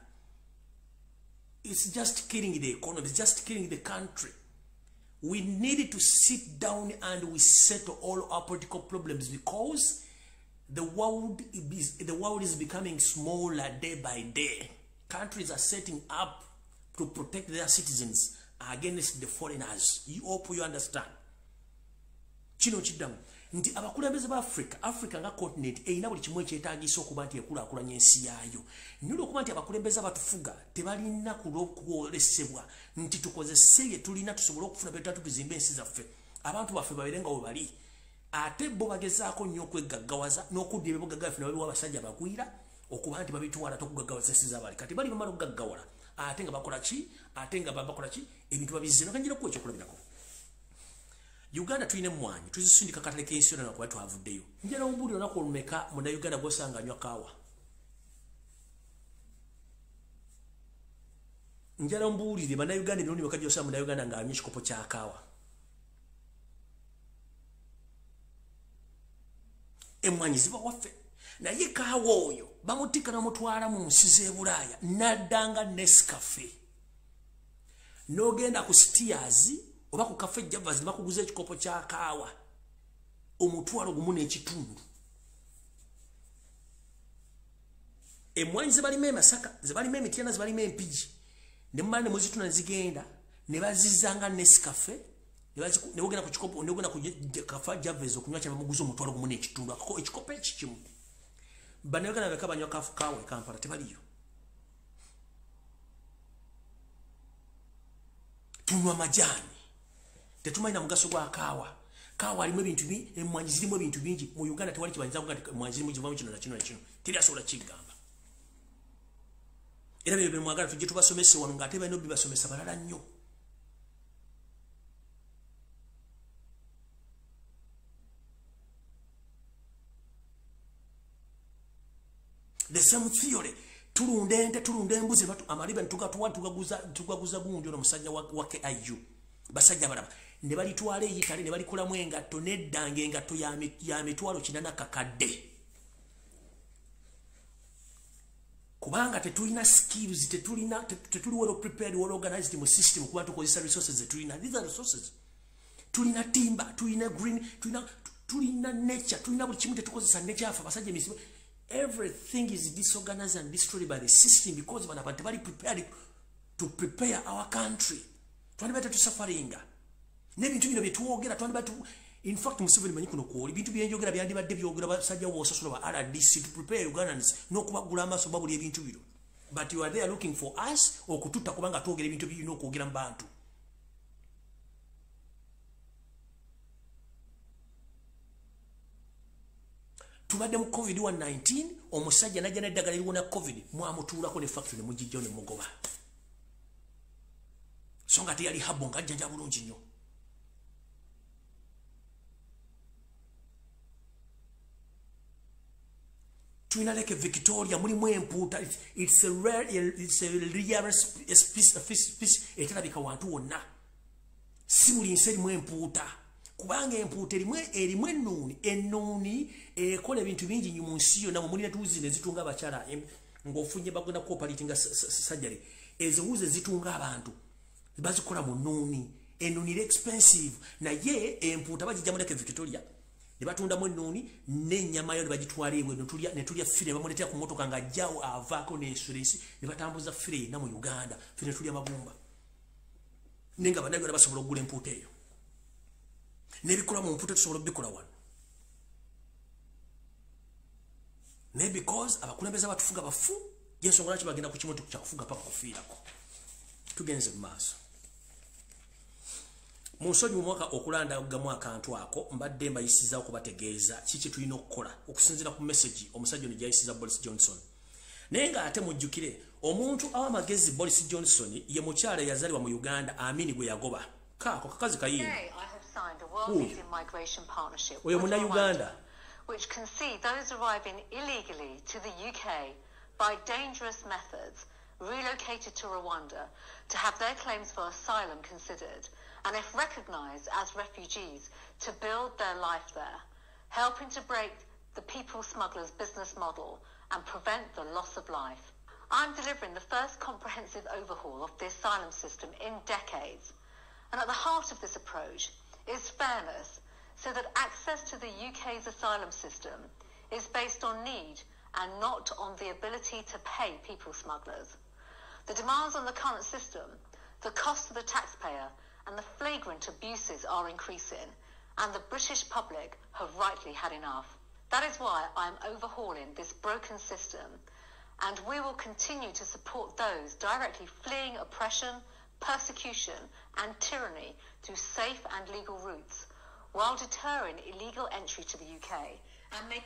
S2: it's just killing the economy, it's just killing the country. We needed to sit down and we settle all our political problems, because the world is becoming smaller day by day. Countries are setting up to protect their citizens against the foreigners. You hope you understand. Kino kidamu nti abakulembeze ba Africa nga continent eyina buli kimu ekyetaagisa okuba nti ekulaakulanya ensi yaayo. Nnyo okuba nti abakulembeze abatufuga tebalina kwolesebwa nti tukozese bye tulina tusobole okufuna bye tuzimba ensi zaffe, abantu baffe babeerenga we bali. Ate bo bagezaako nnyo okwegaggawaza n'okudda ebyobugaggawa ffe waliwo abasajja bagwira okuba nti babitwala tokugaggawaza ensi z'abali. Kati bali bamala okugaggawala ate nga bakola ki? Ate nga bakola ki? Ebintu babizze. Nakanjira kuwa ekyokulabirako. Uganda tulina emmwanyi tuzisindika katale k'ensi yonna nakuba twavuddeyo. Njala ombuulira olunaku olumeka Munnayuganda gw'osanga anywa kaawa. Njala ombuulire Bannayuganda emirundi meka gy'osanga Munnayuganda ng'anywa ekikopo kya kaawa. Emmwanyi ziba waffe. Naye kaawa oyo bamutikka n'amutwala mu nsi z'e Bulaaya n'addanga Nescafe. N'ogenda ku Steers oba ku Cafe Javas bakuguza ekikopo kya kaawa omutwalo gumu n'ekitundu. Emmwanyi ze balima Masaka, ze balima Mityana, ze balima Empigi, ne mmala ne muzituna zigenda ne bazizanga Nescafe, ne bagenda ku kikopo, ne bagenda ku Cafe Javas okunywa kya bamuguza omutwalo gumu n'ekitundu. Akako ekikopo ekikimu. Bannayuganda beka banywa kaawa e Kampala tebaliyo. Tunywa majani. Tetumalina mugaso gwa kaawa. Kaawa alimu ebintu bingi, emmwanyi zirimu ebintu bingi. Mu Uganda tewali kibanyiza kuga nti emmwanyi zirimu kivamu kino na kino na kino. Teri asobola kigamba. Era bye mwagala tujje tubasomese wano ng'ate balina bibasomesa balala nnyo. The same theory. Tulunda ente, tulunda embuzi, amaliba tugaguza gundi ono musajja wa KIU. Basajja balaba ne balitwala eyitale ne balikolamu engatto n'eddanga engatto ya mitwalo 400 kakadde. Kubanga tetulina skills, tetuli well prepared, well organized mu system kuba tukozesa resources zetulina. These are resources. Tulina timber, tulina green, tulina nature, tulina buli kimu tetukozesa nature afa basajja emisibo. Everything is disorganized and destroyed by the system because abantu bali prepared to prepare our country. Twandibate tusafaringa. N'ebintu bino bye tuwogera twandibate. In fact, Museveni manyi kuno kwoli bintu byenjogera byandibadde byogera basajja wosasula ba RDC to prepare Ugandans n'okubagula amaaso babuli ebintu bino. but you are there looking for us okututta kubanga twogera ebintu byino okwogera mu bantu. Tubadde mu COVID-19 omusajja najja n'eddagala eriwona COVID mwamutuulako ne factory ne mugijjayo ne mugoba. So nga teyali habo nga ajjanja bulungi nnyo. Tulina leke Victoria mulimu empuuta. It's a rare piece eterabika wantu wonna. Si buli nsi erimu empuuta. Kubanga empuuta erimu ennuuni ekola ebintu bingi nnyo mu nsi yonna. Mulina tuuzi ne zitunga abakyala ng'ofunye bagenda cooperating surgery. Ezo wuuzi zitunga abantu. Bazikola mu nnuuni. Ennuuni expensive. Naye empuuta bagijja mu leke Victoria. Ne batunda mu nnuuni n'ennyama yo ne bagitwala ebwe ne tulya fire bamuleetera ku mmotoka ng'ajjawo avaako n'insurance ne batambuza fire yenna mu Uganda. Fire ne tulya mabumba. Nenga bannayuganda basobola okugula empuuta eyo. N'ebikola mu mpuuta tusobola okubikola wano. Naye because abakulembeze abatufuga bafu y'ensonga lwaki bagenda ku kimotoka kya kufuga paka kufiirako. Tugenze mu maaso. Munsonyi mu mwaka okulanda gamu akantu ako mbadde mbayisiza okubategeeza kiki tulina okukola okusinziira ku message omusajja ono gyayisiza Boris Johnson. Naye nga ate mujjukire omuntu aw'amagezi Boris Johnson ye mukyala eyazaalibwa mu Uganda Amini gwe yagoba. Kaako kakazi kayini. Oyo Munnayuganda.
S4: Which can see those arriving illegally to the UK by dangerous methods relocated to Rwanda to have their claims for asylum considered, and if recognised as refugees, to build their life there, helping to break the people smugglers' business model and prevent the loss of life. I'm delivering the first comprehensive overhaul of the asylum system in decades, and at the heart of this approach is fairness, so that access to the UK's asylum system is based on need and not on the ability to pay people smugglers. The demands on the current system, the cost to the taxpayer, and the flagrant abuses are increasing, and the British public have rightly had enough. That is why I am overhauling this broken system, and we will continue to support those directly fleeing oppression, persecution, and tyranny through safe and legal routes, while deterring illegal entry to the UK and make...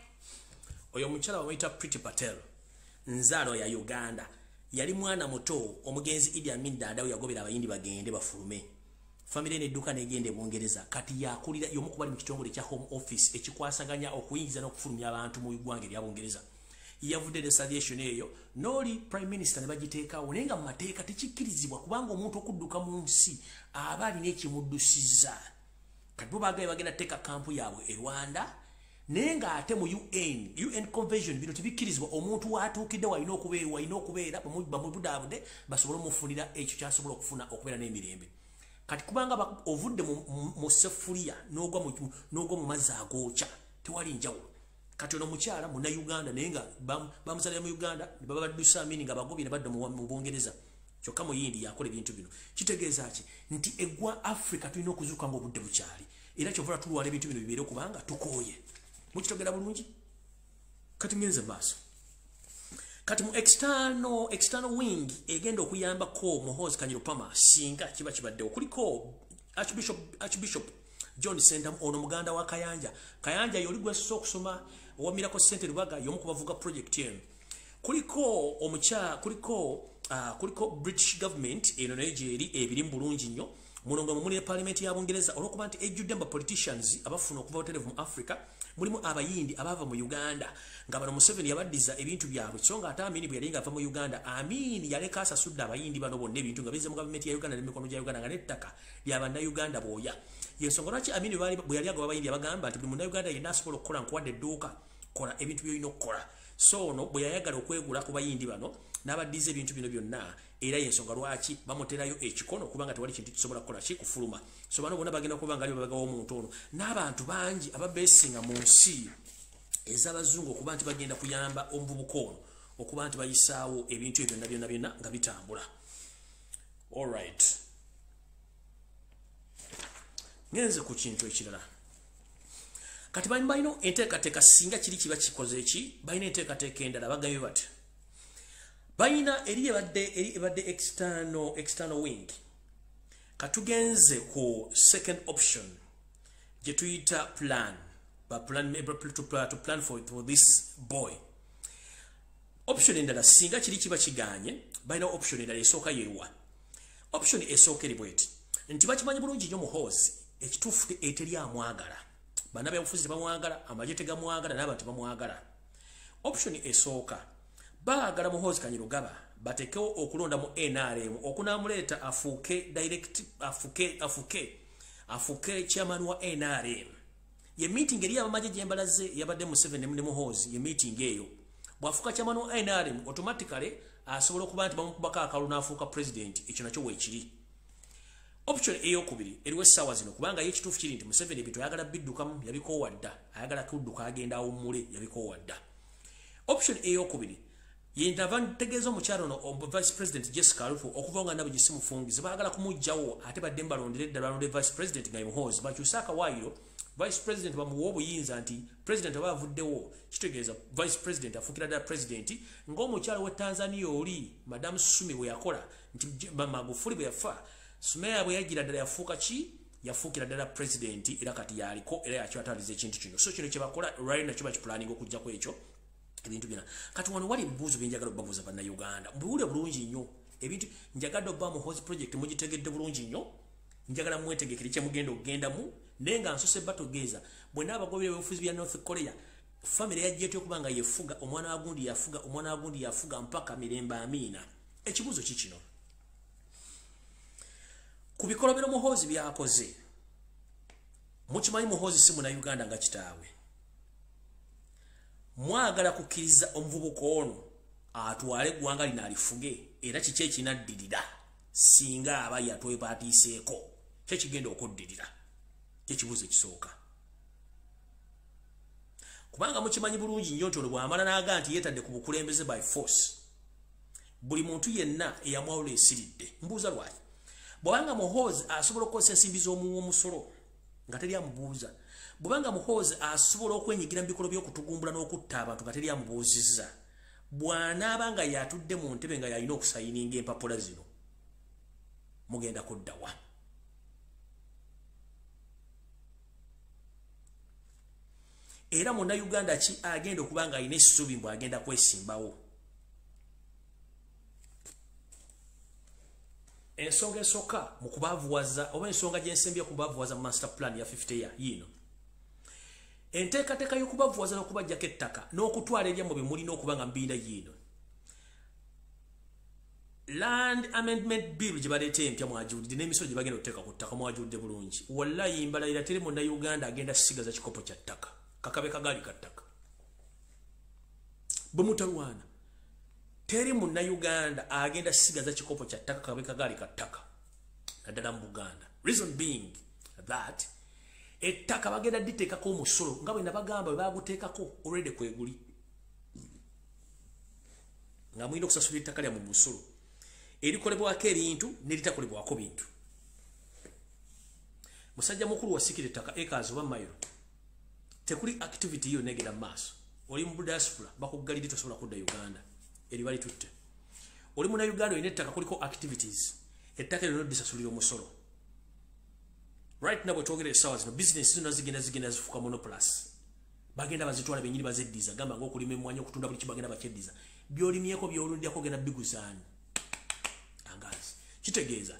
S2: Oyo mukyala wamuyita Priti Patel, nzaalo ya Uganda, yali mwana muto omugenzi Idi Amin Dada yagobera abayindi bagende bafulume. Family n'edduka n'egenda e Bungereza kati yakulira y'omu ku bali mu kitongole kya Home Office ekikwasaganya okuyingiza n'okufulumya abantu mu ggwanga erya Bungereza. Yavudde desaliation eyo n'oli Prime Minister ne bagiteekawo naye nga mu mateeka tekikkirizibwa kubanga omuntu okudduka mu nsi aba alina ekimuddusiza. Kati bo baagaye bagenda teeka kampu yaabwe e Rwanda naye nga ate mu UN convention bino tebikkirizibwa omuntu watuukidde walina okubeera bamubudaabude basobole omufunira ekyo kyasobola okufuna okubeera n'emirembe. Kati kubanga ovudde mu sefuliya n'ogwa mu mazzi agookya tewali njawulo. Kati ono mukyala Munnayuganda naye nga bamuzalira mu Uganda ne baba baddusa Amini nga Bagobye ne badda mu Bungereza. Kyokka muyindi yakola ebintu bino. Kitegeeza ki nti eggwa Africa tulina okuzuuka ng'obudde bukyali. Era kyova tulwala ebintu bino bibeere kubanga tukooye. Mukitogera bulungi? Kati ngenze maaso. Kati mu external wing egenda okuyambako Muhoozi Kanyirupama singa kiba kibadde okuliko Archbishop John Sendam ono muganda wa Kayanja. Kayanja yoli gwe okusoma owa Miracle Center Lubaga y'omu ku bavuga project eno. Kuliko British government eno nayo gyeri ebiri mu bulungi nnyo. Mulongo mu parliament ya Bungereza olwokuba nti ejjudde aba politicians abafuna okuva oterevu mu Africa mulimu abayindi abava mu Uganda nga bano Museveni yabaddiza ebintu byabwe so nga ate Amini bwe yali nga ava mu Uganda Amini yaleka asasudde abayindi bano bonna ebintu nga bize mu government ya Uganda n'emikono gya Uganda nga n'ettaka ly'Abannayuganda booya. Yensonga lwaki Amini bwe yali agaba abayindi abagamba nti buli Munnayuganda yenna asobola okukola nkuwadde edduuka kola ebintu by'olina okukola. So ono bwe yayagala okwegula ku bayindi bano n'abaddiza ebintu bino byonna era yensonga lwaki bamuterayo ekikono kubanga tewali kintu kisobola kukola kifuluma. So bano bonna bagenda kuba nga ali babagawo omuntu ono n'abantu bangi ababeesinga mu nsi ez'abazungu okuba nti bagenda kuyamba omuvubuka ono okuba nti bayisaawo ebintu ebyo byonna nga bitambula. Alright. Ngenze ku kintu ekirala. Kati balina enteekateeka singa kiri kiba kikoze eki balina enteekateeka endala bagambye bati Bayina eri ebadde external wing. Katugenze ku second option. Je tuyita plan. But to plan for this boy. Option endala singa kiri kiba kiganye, bayina option endala esooka yeruwa. Option esooka eri bweti. Nti bakimanyi bulungi nnyo Muhoozi ekituufu eteri amwagala. Bana byabufuzi tebamwagala, amagye tegamwagala, n'abantu bamwagala. Option esooka baagala Muhoozi Kanyirugaba batekewo okulonda mu NRM okunamuleeta afuke chairman wa NRM. Ye meeting eri abamagye gyembalaze yabadde mu 7 ne Muhoozi ye meeting eyo. Bwafuka chairman wa NRM automatically asobola okuba nti bamukubaka akalulu n'afuuka president. Ekyo nakyo weekiri. Option eyokubiri eriwe essaawa zino kubanga ye kituufu kiri nti Museveni ebintu ayagala biddukamu yabikoowa dda, ayagala kudduka agenda awummule yabikoowa dda. Option eyokubiri yendava ntegeeza omukyalo ono Vice President Jessica Alupo okuva nga nabo gisimufungize baagala kumugjawo ate badde mbalondere edda balonde Vice President nga Muhoozi bakyusa akawaayiro Vice President bamuwa obuyinza nti President aba avuddewo kitegeeza Vice President afukira ddala President ng'omukyalo we Tanzania oli Madam Sumi bwe yakola nti Magufuli bwe yafa Sumeya bwe yagira ddala yafuuka ki yafuukira ddala President era kati yaliko era yakyataliza ekintu kino so kino kye bakola right nakyo bakipulaninga okujja ku ekyo ebintu bina kati wano wali ebibuuzo byenjagala obabuuza bannayuganda mbiwule bulungi nnyo ebintu njagadde obba Muhoozi project mugitegedde bulungi nnyo njagala mwetegekere kye mugenda okugendamu naye nga nsose batogeeza bwenna abagobye b'ebifuzi bya North Korea famire yajjeetyo okuba nga yefuga omwana wa gundi yafuga mpaka mirembe amiina ekibuuzo kikino ku bikolobero Muhoozi byakoze mukimanyi Muhoozi si munnayuganda nga kitaawe mwagala kukkiriza omuvubuka ono atwale eggwanga lino alifuge era kiki ekinaddirira singa aba yatwebatiiseeko kyekigenda okuddirira kyekibuuzo ekisooka kubanga mukimanyi bulungi nnyo nti ono bw'amala n'aga nti yeetadde ku bukulembeze by force buli muntu yenna eyamwawula esiridde mbuuza lwaki bw'obanga Muhoozi asobola okukozesa ensimbi z'omuwa omusolo nga teri amubuuza bw'obanga Muhoozi asobola okwenyigira mu bikolo by'okutugumbula n'okutta abantu nga teri amubuuzizza bw'anaaba nga yatudde mu ntebe nga yalina okusayininga empapula zino mugenda kuddawa era munnayuganda ki agenda okuba nga alina essuubi mbw agenda kwesimbawo ensonga esooka mu kubaavuwaza oba ensonga gyensembye okubaavuwaza mu master plan ya 50 year yino enteekateeka y'okubaavuwaza n'okubajjako ettaka n'okutwala ebyamwe bye mulina okuba nga mbinda yino land amendment bill gye baleeta empya mwajulidde n'emisolo gye bagenda okuteeka ku ttaka mwajulidde bulungi wallayi mbalayira teri munnayuganda agenda sigaza kikopo kya ttaka kakabe kagaali ka ttaka bwe mutalwana teri munnayuganda agenda sigaza kikopo kya ttaka kakabe kagaali ka ttaka naddala mu Buganda reason being that ettaka bagenda diteekako omusolo nga bwe nabagamba bwe baguteekako already kweguli nga mulina okusasula ettaka lya mu musolo erikolebwako ebintu neritakolebwako bintu musajja mukulu wasikira ettaka acres oba mayiro tekuli activity yo negera mu maaso oli mu diaspora bakuggalidde tosobola kudda Uganda eri bali tutte oli muna Uganda olina ettaka kuliko activities ettaka lino lisasulira omusolo right now twogera essaawa zino business zino zigenda zifuuka monoplus bagenda bazitwala benyini bazeddiza gamba ng'okulima emmwanyi okutunda buli kibagenda bakyeddiza by'olimyeko by'olundyako genda biguzaani angazi kitegeeza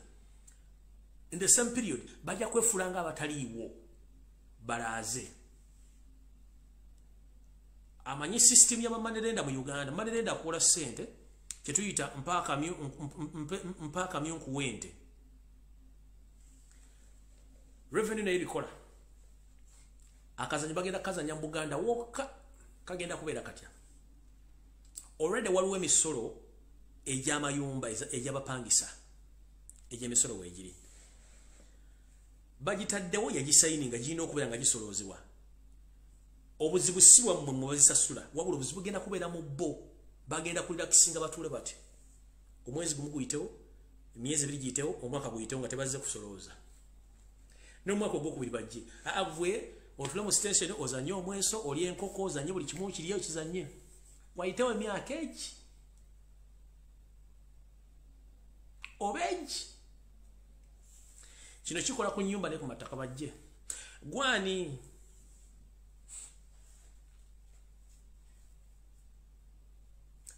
S2: in the same period bajja kwefuula nga abataliiwo balaaze amanyi system ya manerenda mu Uganda manerenda akola ssente kyetuyita mpaka myunkuwente revenue nayo bikola akazanyi bagenda kazanya mu Buganda wokka kagenda kubeera katya already waliwo emisolo egy'amayumba egy'abapangisa egy'emisolo weegiri bagitaddewo yagisayininga girina okubeera nga gisoloozebwa obuzibu si bwammwe mu bazisasula wabula obuzibu genda kubeera mu bo bagenda kulira kisinga batuule bati omwezi gumu guyitewo emyezi ebiri giyitewo omwaka guyitewo nga tebazze kusolooza n'omwaka ogwokubiri bajje avwe otule mu station ozanye omweso oli enkoko ozanye buli kimu kiriyo kizanye wayitewo emyaka eki obenji kino kikola ku nyumba ne ku mataka bajje gwani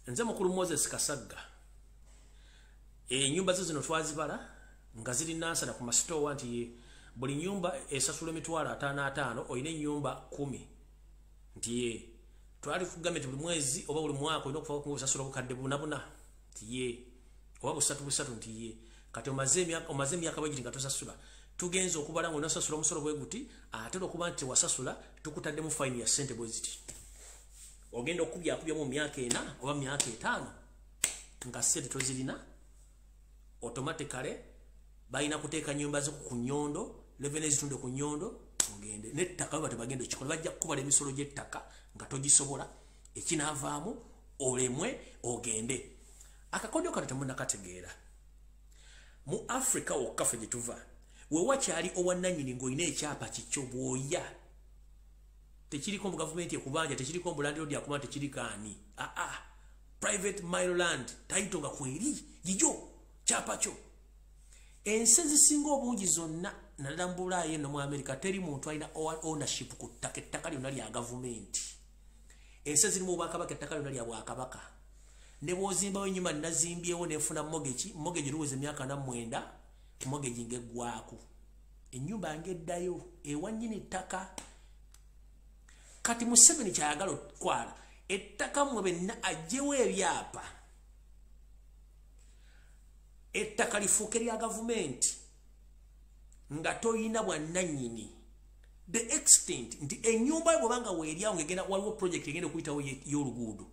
S2: nze mukulu Moses Kasagga nyumba zino twazibala nga ziri nansana ku masitowa nti buli nyumba esasula emitwalo 55 oyine nyumba 10 nti twali kugamete buli mwezi oba buli mwaka oyina okufa ku sasula bukadde bunabuna nti oba busatu nti kati omaze emyaka bagiri nga tosasula tugenza okubala nga onasasula omusolo bwe guti ate okuba nti wasasula tukutadde mu fine ya ssente bwe ziti ogenda okubya mu myaka 4 oba myaka 5 nga ssente tozirina automatically bayina kuteeka nyumba zo ku nyondo revenue zitunde ku nyondo ogende nettaka bate bagenda kikola bajja kubala emisolo gy'ettaka nga togisobola ekinavaamu olemwe ogende akakodyo kano temunakategeera mu Africa wokkafe gye tuva wewakyali owannanyini ng'olina ekyapa kikyo bwoya tekiriko mu gavumenti ekubanja tekiriko mu landlord akuba tekiriko ani private Maryland title nga kweri yijo kyapa kyo ensi zisinga obungi zonna naddala mu Bulaaya eno mu America teri muntu alina ownership ku ttaka ettaka lyonna lya gavumenti ensi zirimu obwakabaka ettaka lyonna lya bwakabaka ne bw'ozimbawo ennyumba nazimbyewo nenfuna mortgage luweza emyaka 9 mortgage ng'eggwaaku ennyumba yange eddayo ewa nnyini ttaka kati Museveni kyayagala okukwala ettaka mmwe benna ajjewo ebyapa ettaka lifuuke lya gavumenti nga toyina bwannannyini the extent nti ennyumba bwebanga weeryawo ngegenda waliwo project egenda okuyitawo y'oluguudo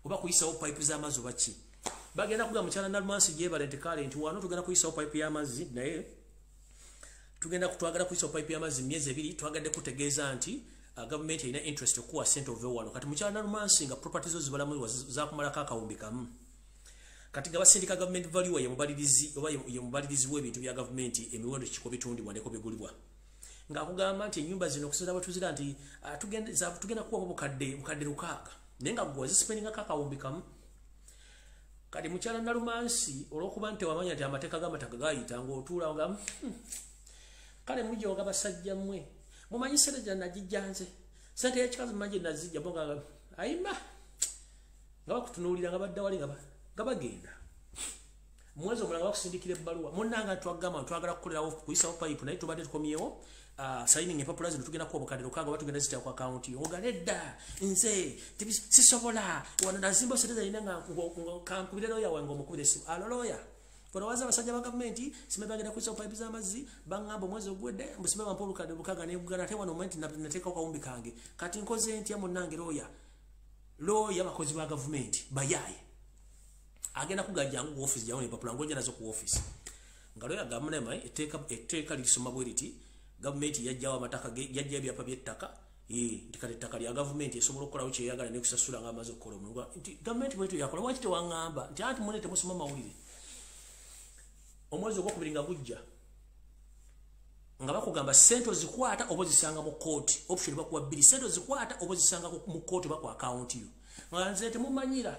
S2: oba kuyisawo pipe z'amazzi oba ki bagenda kuga mukyala Nalumansi gyebale nti kale nti wano tugenda kuyisawo pipe y'amazzi naye twagala kuyisawo pipe y'amazzi myezi 2 twagadde kutegeeza nti gavumenti erina interest okuwa ssente ove wano kati mukyala Nalumansi nga properties zo zibalamu zakumalako akawumbi kamu kati nga basindika government value ya mubalirizi w'ebintu bya gavumenti emiwendo kiko bitundibwa ne ko bigulibwa nga akugamba nti ennyumba zino okusira batuzira nti tugenda kuwa bukadde 6 naye nga gwe zisipendinga kakawumbi kamu kati mukyala Nalumansi olw'okuba nti wamanya nti amateeka g'amataka gayita ng'otuula nga kale mujooga basajja mmwe mumanyi sente nagijjanze sente y'ekikazi manje nazijja bonga ayima nga bakutunuulira nga badda wali nga bagenda mwezi omulala nga bakusindikira ebbaluwa munnanga twagamba twagala kukolerawo kuyisawo pipe naye tubadde tukomyewo signing empapula zino tugenda kuwa obukadde 6 oba tugenda zitya ku akaunti ogaledda nze sisobola wano nazimba sente zalina nga kankubire looya wange omukubire esimu alolooya olowooza abasajja ba gavumenti simbe bagenda kuyisawo pipe z'amazzi baŋŋamba omwezi ogwedde mbusimbe bampa obukadde 6 nebugana ate wano omwenti nateekawo kawumbi kange kati nkoze ntya munnange looya bakozi ba gavumenti bayaaye agenda kugajjangu ku office jawo empapula ngoja nazo ku office nga looya gamunema etteeka lirisoma bwe riti gavumenti yajjawo amataka yajja ebyapa by'ettaka nti kati ettaka lya gavumenti esobola okukolawo kyeyagala nekusasula nga amaze okukola omuntu nti gavumenti bwetu yakola lwaki tewaŋŋamba nti anti mwene temusoma mawulire omwezi ogwokubiri nga gujja nga bakugamba ssente ozikwata oba ozisanga mu kooti option bakuwa 2 ssente ozikwata oba ozisanga mu kooti oba ku akaunti yo nga nze temumanyira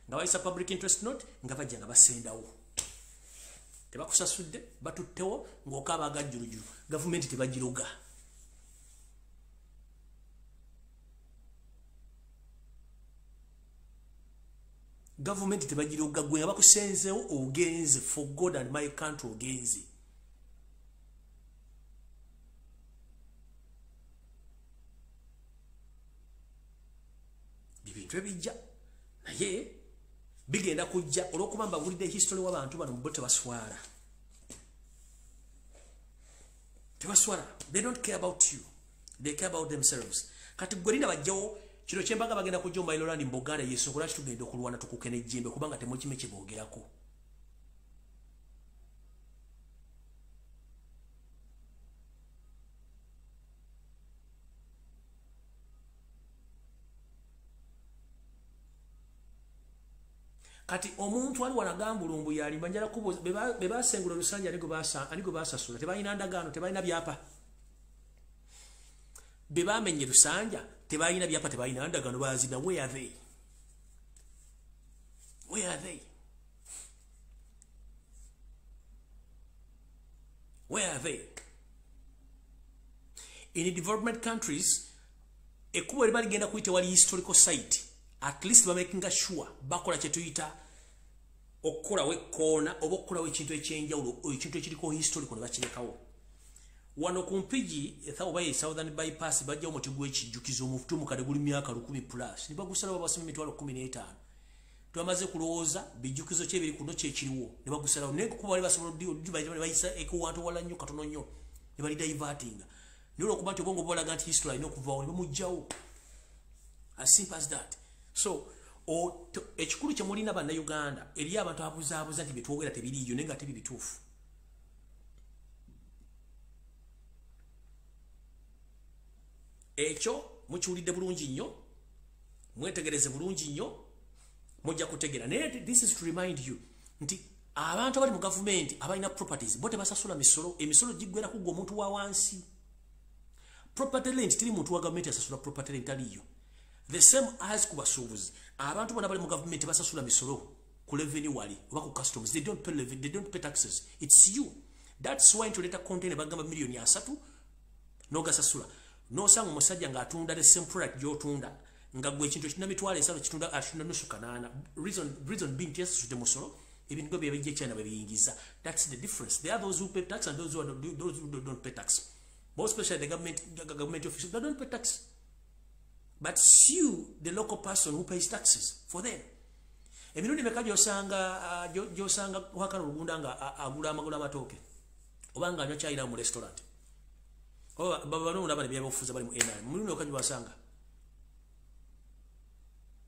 S2: nga bayisa public interest note nga bajja nga basendawo tebakusasudde batuttewo ng'okaaba agajjulujulu gavumenti tebagiruga gavumenti tebagiruga gwe nga bakusenzewo ogenze for God and my country ogenze bibintu ebijja naye bigenda kujja olw'okuba mbawulidde history w'abantu bano bo tebaswala they don't care about you they care about themselves kati gwe linda bajjawo kino kyembaga bagenda kujja omailolandi mbogala yesu kolaki tugenda okulwana tukuke n'ejjembe kubanga temukime kye boogerako kati omuntu ali wanagamba Lumbuye alimba njala kubuuza be basengula olusanja aligo basasula tebalina ndagaano tebalina byapa be bamenye lusanja tebalina byapa tebalina ndagaano bazina where are they Where are they? In development countries, ekubo libali genda kuite wali historical site. At least ba making sure bakola chetuyita okola we kona obokola we kintu ekyenjawulo ekintu ekiriko historical ne bakirekawo. Wano kumpiji ethawo southern bypass bajja omuti gw'ekijjukizo omufutu mukade guli myaka 10 plus. Nibagusala babasimi mitwalo 15. Twamaze kulowooza bijjukizo kyebiri kuno kyekiriwo ne bagusalawo ne kuba bali basobola bayisa ekuwantu wala nnyo katono nnyo ne bali diverting. Nolo kuba nti obongo bolaga nti history ino kuvawo ne bamujjawo. As simple as that. So ekikulu kye mulina banna Uganda eri abantu abuzaabuza nti bitwogera tebiriyo nenga tebi bituufu. Ekyo mukiwulidde bulungi nnyo, mwetegereze bulungi nnyo, mujja kutegera. Naye this is to remind you nti abantu abali mu government abalina properties bote basasula misolo, emisolo giggwera kugwa omuntu wa wansi. Property rent tiri muntu wa government asasula property rent aliyo. The same as kubasuubuzi. Abantu bonna bali mu government basasula misolo ku revenue wali oba ku customs. They don't pay taxes. It's you. That's why ntuleta container bagamba milioni 3 no gasasula. No sanga musajja nga atunda the same product gyotunda nga gwe ekintu ekina mitwalo 5 kitunda atunda nusu kanana. Reason being just the musolo ebintu bye bijje China bebiyingiza. That's the difference. There are those who pay tax and those who don't pay tax. Most especially the government officials, they don't pay tax. But sue the local person who pays taxes for them. Emirundi mekaji osanga wakana rugunda nga agula amagula matoke. Obanga anywa chai na mu restaurant. Baba no ndaba ne byabufuza bali mu NR. Mulimu okaji wasanga.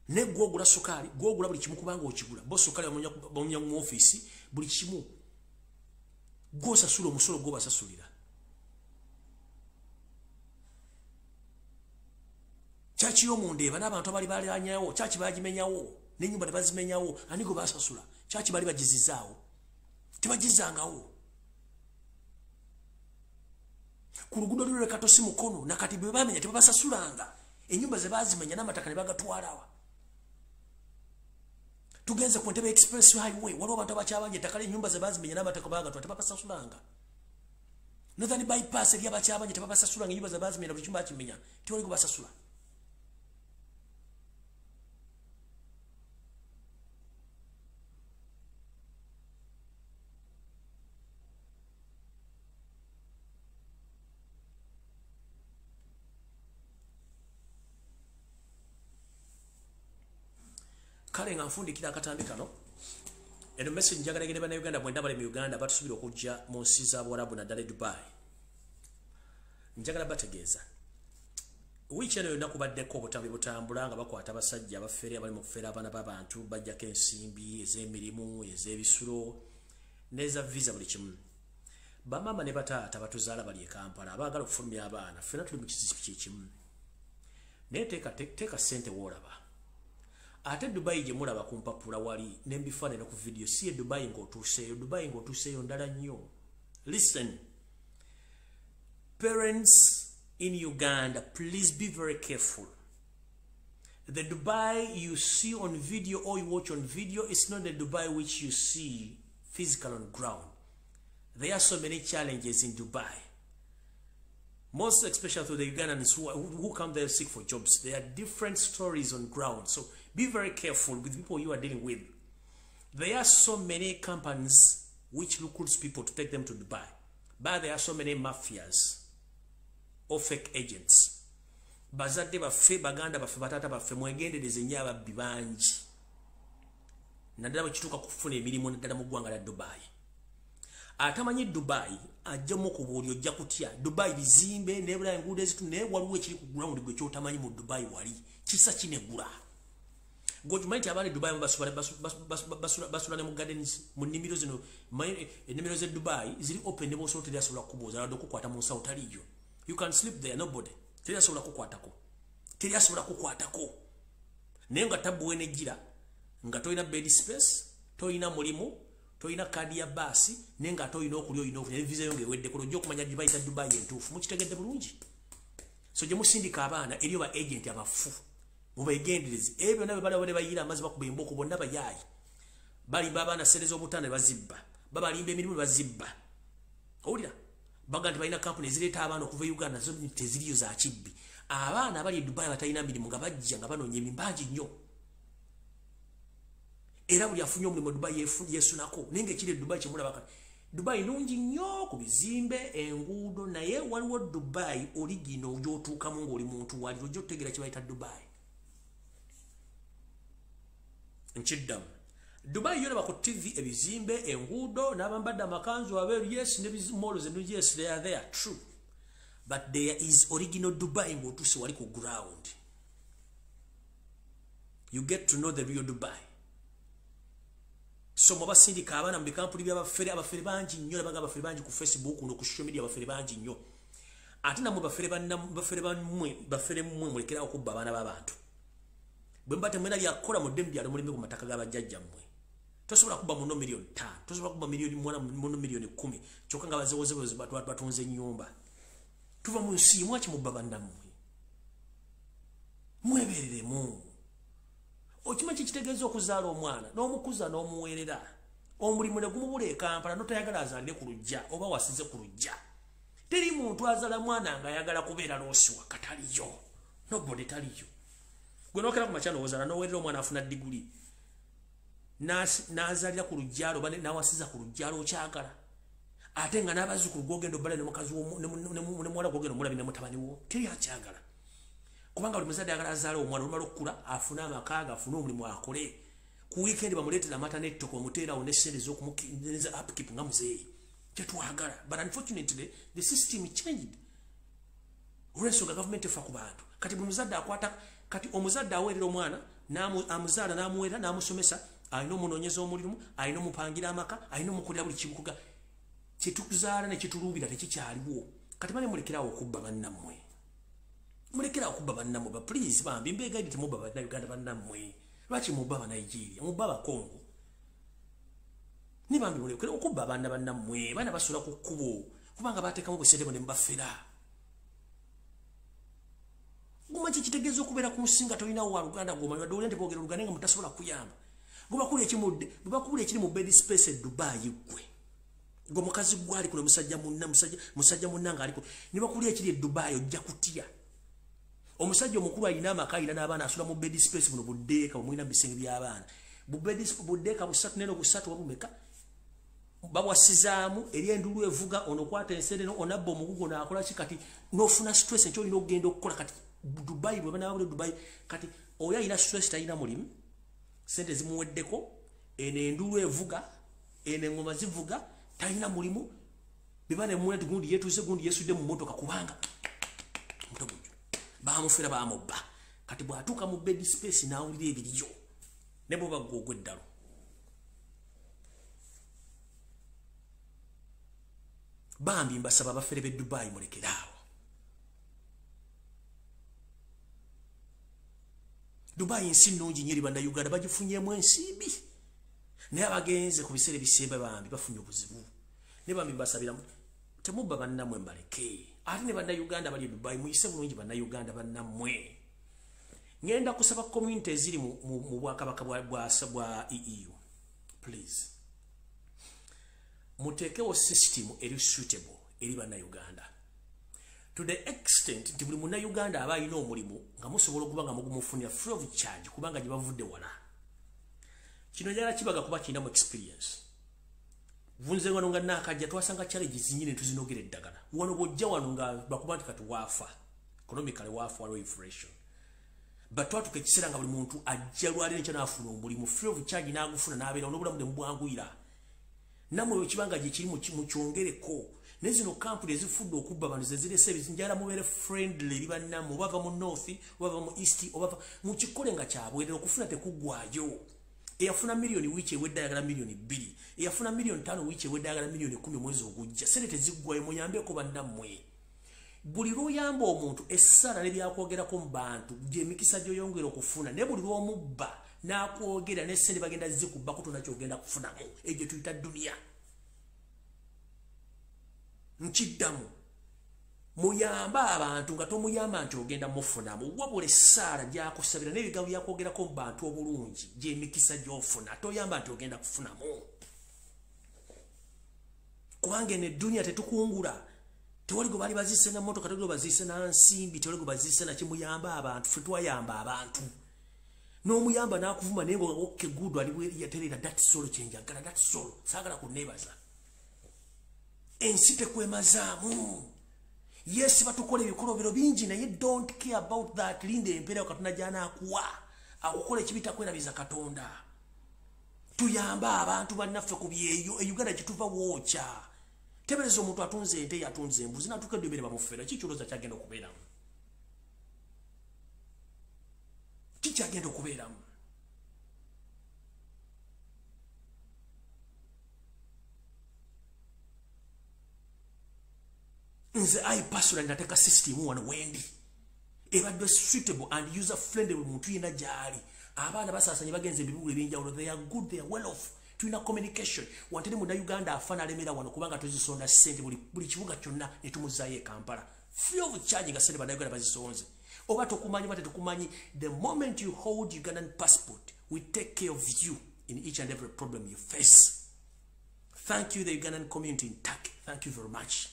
S2: Ne gwogula sukali, gwogula buli kimu kubanga okigula. Bo sukali bamunya mu office buli kimu. Gosa sulo musolo go basasulira. Chachi yo mundeba n'abantu abali bali anyawo, chachi bagimenyawo, n'enyumba ne bazimenyawo, anigo basasula. Chachi bali bagizizaawo. Tebagizangawo. Ku luguudo lwe katosi mukono nakati bwe bamenya tebasasulanga. Enyumba ze bazimenya n'amataka ne bagatwalawa. Tugenze ku Entebbe Express Highway, waliwo abantu abakyabanje takale enyumba ze bazimenya n'amataka bagatwala tebasasulanga. Northern bypass eri abakyabanje tebasasulanga enyumba ze bazimenya buli kimu bakimenya. Tewali kubasasula. Kale nga nfundikira akatambi kano eno message njagala gende bana Uganda bwenda bali mu Uganda batusubira okujja mu nsi za Buarabu na Dale Dubai. Njagala bategeeza wiiki eno yonna kubaddeko obutambi butambula nga bakwata abasajja abafere abali mu kufera abaana b'abantu bajjako ensimbi ez'emirimu ez'ebisulo n'eza visa buli kimu. Bamama ne bataata batuzaala bali e Kampala abaagala okufulumya abaana ffenna tuli mu kizibu kimu. Naye teeka ssente woolaba. Ate Dubai je mulaba ku mpapula wali nembifaanana ku video si Dubai ng'otuuseeyo ndala nnyo. Listen, parents in Uganda, please be very careful. The Dubai you see on video or you watch on video is not the Dubai which you see physical on ground. There are so many challenges in Dubai. Most especially to the Ugandans who come there seek for jobs. There are different stories on ground. So be very careful with people you are dealing with. There are so many companies which recruits people to take them to Dubai. But there are so many mafias or fake agents. Bazadde baffe baganda baffe batata baffe mwegendereze nnyo ababbi bangi. Naddala bwe kituuka kufuna emirimu naddala mu ggwanga lya Dubai. Atamanyi Dubai ajjamu kubuulyo ojja kutya. Dubai bizimbe nebula enguudo ezitu naye waliwo ekiri ku ground gwe kyotamanyi mu Dubai wali. Kisa kinegula. Gojumanyi nti abaali Dubai basula ne mu gardens mu nnimiro zino. Ennimiro z'e Dubai ziri open ne bw'osobola teri asobola kukubuuza wadde okukwata mu nsawo taliyo. You can sleep there, nobody. Teri asobola kukwatako. Teri asobola kukwatako. Naye nga tabbuwe n'ejjira nga toyina bed space, toyina mulimu, toyina kadi ya basi, naye nga toyina okulya oyina okufuna visa yo ng'ewedde kulo ojja okumanya gye bayita Dubai entuufu. Mukitegedde bulungi. So gye musindika abaana eriyo ba agent abafu. Mubegendereze. Ebyo nabyo balaba ne bayira amazzi bakuba emboko bonna bayaayi. Balimba abaana sente z'obutanda ne bazibba. Babalimba emirimu ne bazibba. Owulira? baga nti balina kampuni ezireta abaana okuva Uganda zo teziriyo za kibbi abaana abali Dubai batalina mirimu nga bajja nga banoonya emimbangi nnyo era buli afunye omulimu Dubai yesunako nenge kiri Dubai kimulaba Dubai nungi nnyo ku bizimbe enguudo naye waliwo Dubai origino ojotuukamu ng'oli muntu wali ojja otegeera kye bayita Dubai nkiddamu Dubai yona bako TV ebizimbe enguudo n'abambadde amakanzu abeeru yes ne bizimolo ze yes they are there true but there is original Dubai ng'otuuse wali ku ground you get to know the real Dubai so mubasindika abaana mu bikampuni by'abafere bangi nnyo nabaga abafere bangi ku Facebook no ku social media abafere bangi nnyo ate namwe bafere mmwe mulekera okubba abaana b'abantu bwe mbate mwena lyakola mu ddemu lyalo mulime ku mataka g'abajjajja mmwe tosobola kubba muno milioni 5 tosobola kubba muno milioni 10 kyokka nga bazewoze batunze ennyumba tuva mu nsi mwaki mubba bannammwe mwebereremu okima kitegeeza okuzaala omwana n'omukuza n'omuweerera omulimu ne gumubula e Kampala notayagala azaalire ku lujja oba wasize ku lujja teri muntu azaala mwana nga ayagala kubeera loosiwa kataliyo nobody taliyo gwe nokera ku makyano ozaala n'oweerera omwana afuna diguli n'azaalira ku lujjalo oba n'awasiza ku lujjalo okyagala ate nga n'abazzukulu gwogenda obbala ne mukazi ne muwala gwogenda omulabi ne mutabani wo teri akyagala kubanga buli muzadde ayagala azaala omwana olumala okukula afune amakaaga afune omulimu akole ku weekend bamuleetera amata n'ettoko omuteerawo n'essente z'okumukeneza upkeep nga muzeeyi kyetwagala but unfortunately the system changed olw'ensonga gavumenti efa ku bantu kati buli muzadde akwata kati omuzadde aweerera omwana amuzaala n'amuweera n'amusomesa alina omunoonyeza omulimu alina omupangira amaka alina omukolera buli kibukuga kyetukuzaala ne kituluubira tekikyaliwo kati bane mulekerawo okubba bannammwe mulekerawo okubba bannammwe ba please bambi mbeegaidde temubba bannayuganda bannammwe lwaki mubba abanigeria mubba abakongo nibambi mulekera okubba abaana bannammwe baana basula ku kkubo kubanga bateekamu buserebo ne mubafera gumaki kitegeeza okubeera ku nsi nga tolinawo wa Luganda ng'omanyi wadde olente boogera Oluganda nga mutasobola kuyamba bwebakula ekiri mu bed space e Dubai gwe ng'omukazi gwe aliko ne musajja munna ng'aliko ne bakulya ekiri e Dubai ojja kutya omusajja omukulu alina amaka alina n'abaana asula mu bed space buno buddeeka bwemulina mu bisenge by'abaana buddeeka busatu neno busatu wabumeka babwasizaamu eri endulu evuga onokwata ensere onabba omugugo n'akola ki kati n'ofuna stress nkyo olina okugenda okukola kati Dubai bwe banabule Dubai kati oyo alina stress talina mulimu sente zimuweddeko eno endulu evuga eno engoma zivuga talina mulimu bibane muwetu gundi yetuuse gundi yesudde mu motoka kubanga mutobujo baamufera baamubba kati bw'atuuka mu bed space n'awulira ebiriyo ne bwe bagogwe eddalo bambi mbasaba abafere b'e Dubai mulekeraawo Dubai nsi nnungi nnyo eri bannayuganda bagifunyeemu ensimbi naye abagenze ku biseera ebisemba bambi bafunye obuzibu ne bambi mbasabira temubba bannammwe mbaleke ate ne bannayuganda bali e Dubai muyise bulungi bannayuganda bannammwe ngenda kusaba community eziri mu bwakabaka bwa EU please muteekewo system eri suitable eri bannayuganda to the extent nti buli munnayuganda aba alina omulimu nga musobola okuba nga mugumufunira free of charge kubanga gye bavudde wala kino njala kibaga kuba kirina mu experience vunze wano nga nakajja twasanga challenges nyine tuzinogera eddagala wano bwojja wano nga bakuba nti kati waafa economically waafa waliwo inflation but twatuka ekiseera nga buli muntu ajja lwaliro nkya naafuna omulimu free of charge n'agufuna n'abeera n'obulamu ne mubwanguyira namwe ekibanga gye kiri mu kyongereko nezino kampuni ezifudde okubba abantu zezirese ebizinjala mubeere friendly eri bannammwe obava mu north obava mu east obava mukikole nga kyabwerera okufuna tekuggwayo eyafuna miliyoni wiiki ewedde ayagala miliyoni 2 eyafuna miliyoni 5 wiiki ewedde ayagala miliyoni 10 mwezi ogujja sente teziggwayo muyambeko bannammwe buli lw'oyamba omuntu essala nebyakwogerako mu bantu gy'emikisa gy'oyongera okufuna naye buli lw'omubba n'akwogera n'essente bagenda zikubba kutona kyogenda kufunamu egyo tuyita duniya nkiddamu muyamba abantu nga tomuyamba nti ogenda mufunamu wabula essaala gyakusabira n'ebigambo byakwogerako mu bantu obulungi gy'emikisa gy'ofuna toyamba nti ogenda kufunamu kubanga eno edduniya tetukungula tewali go bali bazise na moto katego bazise na nsimbi tewali go bazise na kimuyamba abantu ffe twayamba abantu n'omuyamba n'akuvuma naye ngo okke gudu ali yaterera that solo kyenjagala that solo saagala kunebaza ensi tekwemazaamu yes batukola ebikolobero bingi naye don't care about that linde empeera katuna jana akuwa akukola ekibita kwerabiza katonda tuyamba abantu bannaffe ku byeyo Uganda kituva woocha tebereza omuntu atunze ente yatunze embuzi natukedde ebere bamufera kikyoloza kyagenda okubeeramu kikyagenda okubeeramu nze I personally nateka system wano wendi ebadde suitable and user friendly muntu yena gyali abaana basasanye bagenze ebibugu ebinjawulo they are good they are well off tulina communication wantene mu Uganda afana alemera wano kubanga tuzisonda sente buli kibuga kyonna netumuzayo e Kampala free of charge nga sente Uganda bazisonze oba tokumanyi bate tokumanyi the moment you hold Ugandan passport we take care of you in each and every problem you face. Thank you the Ugandan community in Turkey, thank you very much.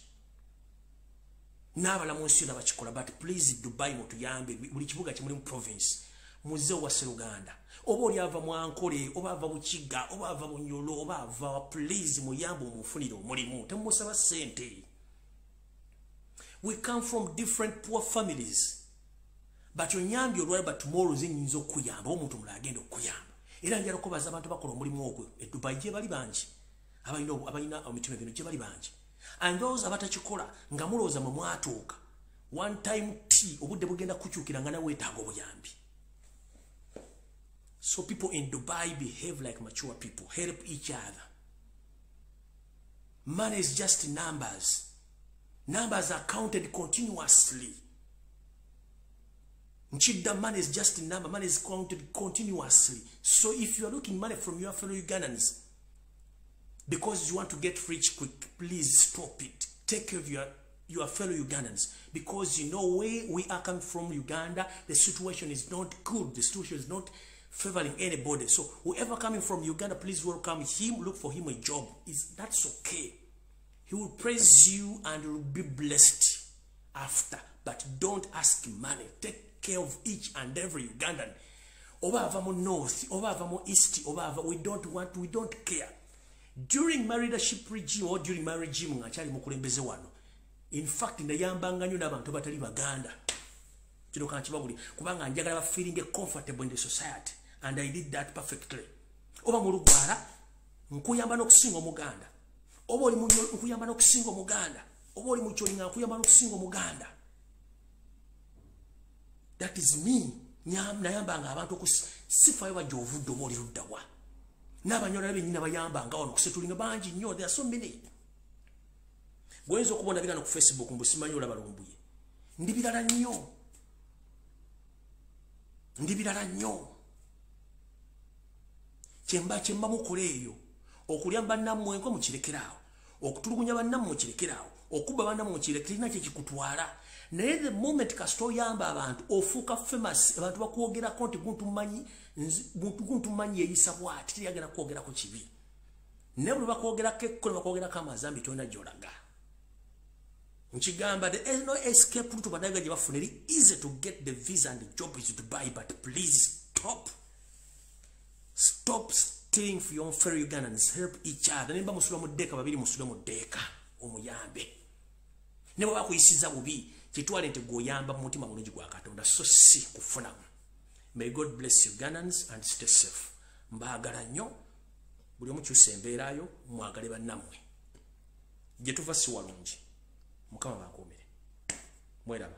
S2: Nabala monsio nabachikola but please Dubai mutuyambe buli kibuga kimuli mu province muze wa Uganda oba oli ava mu Ankole oba ava mu Kiga oba ava mu Nyolo oba ava please muyambe omufunire omulimu temusaba sente. We come from different poor families but onyambi olwali but tomorrow zinyinza okuyamba omuntu mulala agenda okuyamba era njala kubaza abantu bakola omulimu ogwo e Dubai gye bali bangi abalina omutima bino gye bali bangi and those abatakikola nga mulooza mu mwatuuka one time tea obudde bugenda kukyukira nga nawe etaaga obuyambi. So people in Dubai behave like mature people, help each other. Money is just numbers. Numbers are counted continuously. Nchida money is just a number. Money is counted continuously. So if you are looking money from your fellow Ugandans because you want to get rich quick, please stop it. Take care of your fellow Ugandans because you know where we are coming from Uganda. The situation is not good. The situation is not favoring anybody. So whoever coming from Uganda, please welcome him. Look for him a job. That's okay. He will praise you and you will be blessed after. But don't ask money. Take care of each and every Ugandan. Over north, over east, over we don't care. During my leadership regime or during my regime, in fact, in the Yambanganyu Nabantu batali Baganda. Kubanga njagala feeling comfortable in the society. And I did that perfectly. Oba mulugwala nkuyamba n'okusinga omuganda. Oba oli nkuyamba n'okusinga omuganda. Oba oli mucholinga nkuyamba n'okusinga omuganda. That is me. Nayambanga abantu okusifa yabajja ovudde oba oli luddawa. N'abanyola bennyina bayambanga wano kusetulinga bangi nnyo. There are so many. Gwenza okubona bigano ku Facebook mbusimanyi olaba Lumbuye. Ndi birala nnyo. Ndi birala nnyo. Chemba mukole eyo okulya bannammwe enko mukirekeraawo okutulugunya bannammwe mukirekeraawo okuba bannammwe mukirekerina kye kikutwala naye the moment kasito oyamba abantu ofuuka famous abantu bakwogerako nti guntu manyi yeyisa bwati teyagenda kwogerako kibi naye bwe bakwogerako ekkola bakwogerako amazambi tolina gy'olaga nkigamba there is no escape route badaga gye bafuna eri easy to get the visa and the job is to buy but please stop staying for your fellow Ugandans. Help each other. Nemba musula mu deka babiri musula mu deka omuyambe. Ne baba kuyisiza bubi kitwale nti goyamba mu mutima mulungi gwa Katonda so si kufuna. May God bless Ugandans and stay safe. Mbagala nnyo buli omu kyusa embeerayo mwagale bannammwe. Gye tuva si walungi. Mukama bakuumire. Mweraba.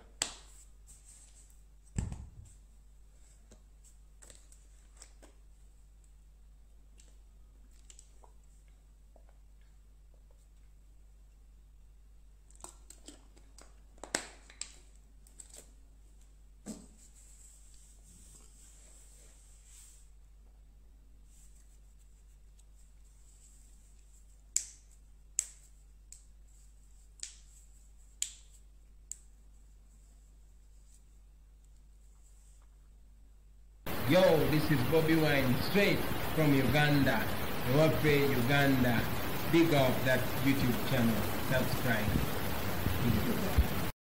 S1: Yo, this is Bobby Wine, straight from Uganda. Uganda. Big up that YouTube channel. Subscribe. Peace.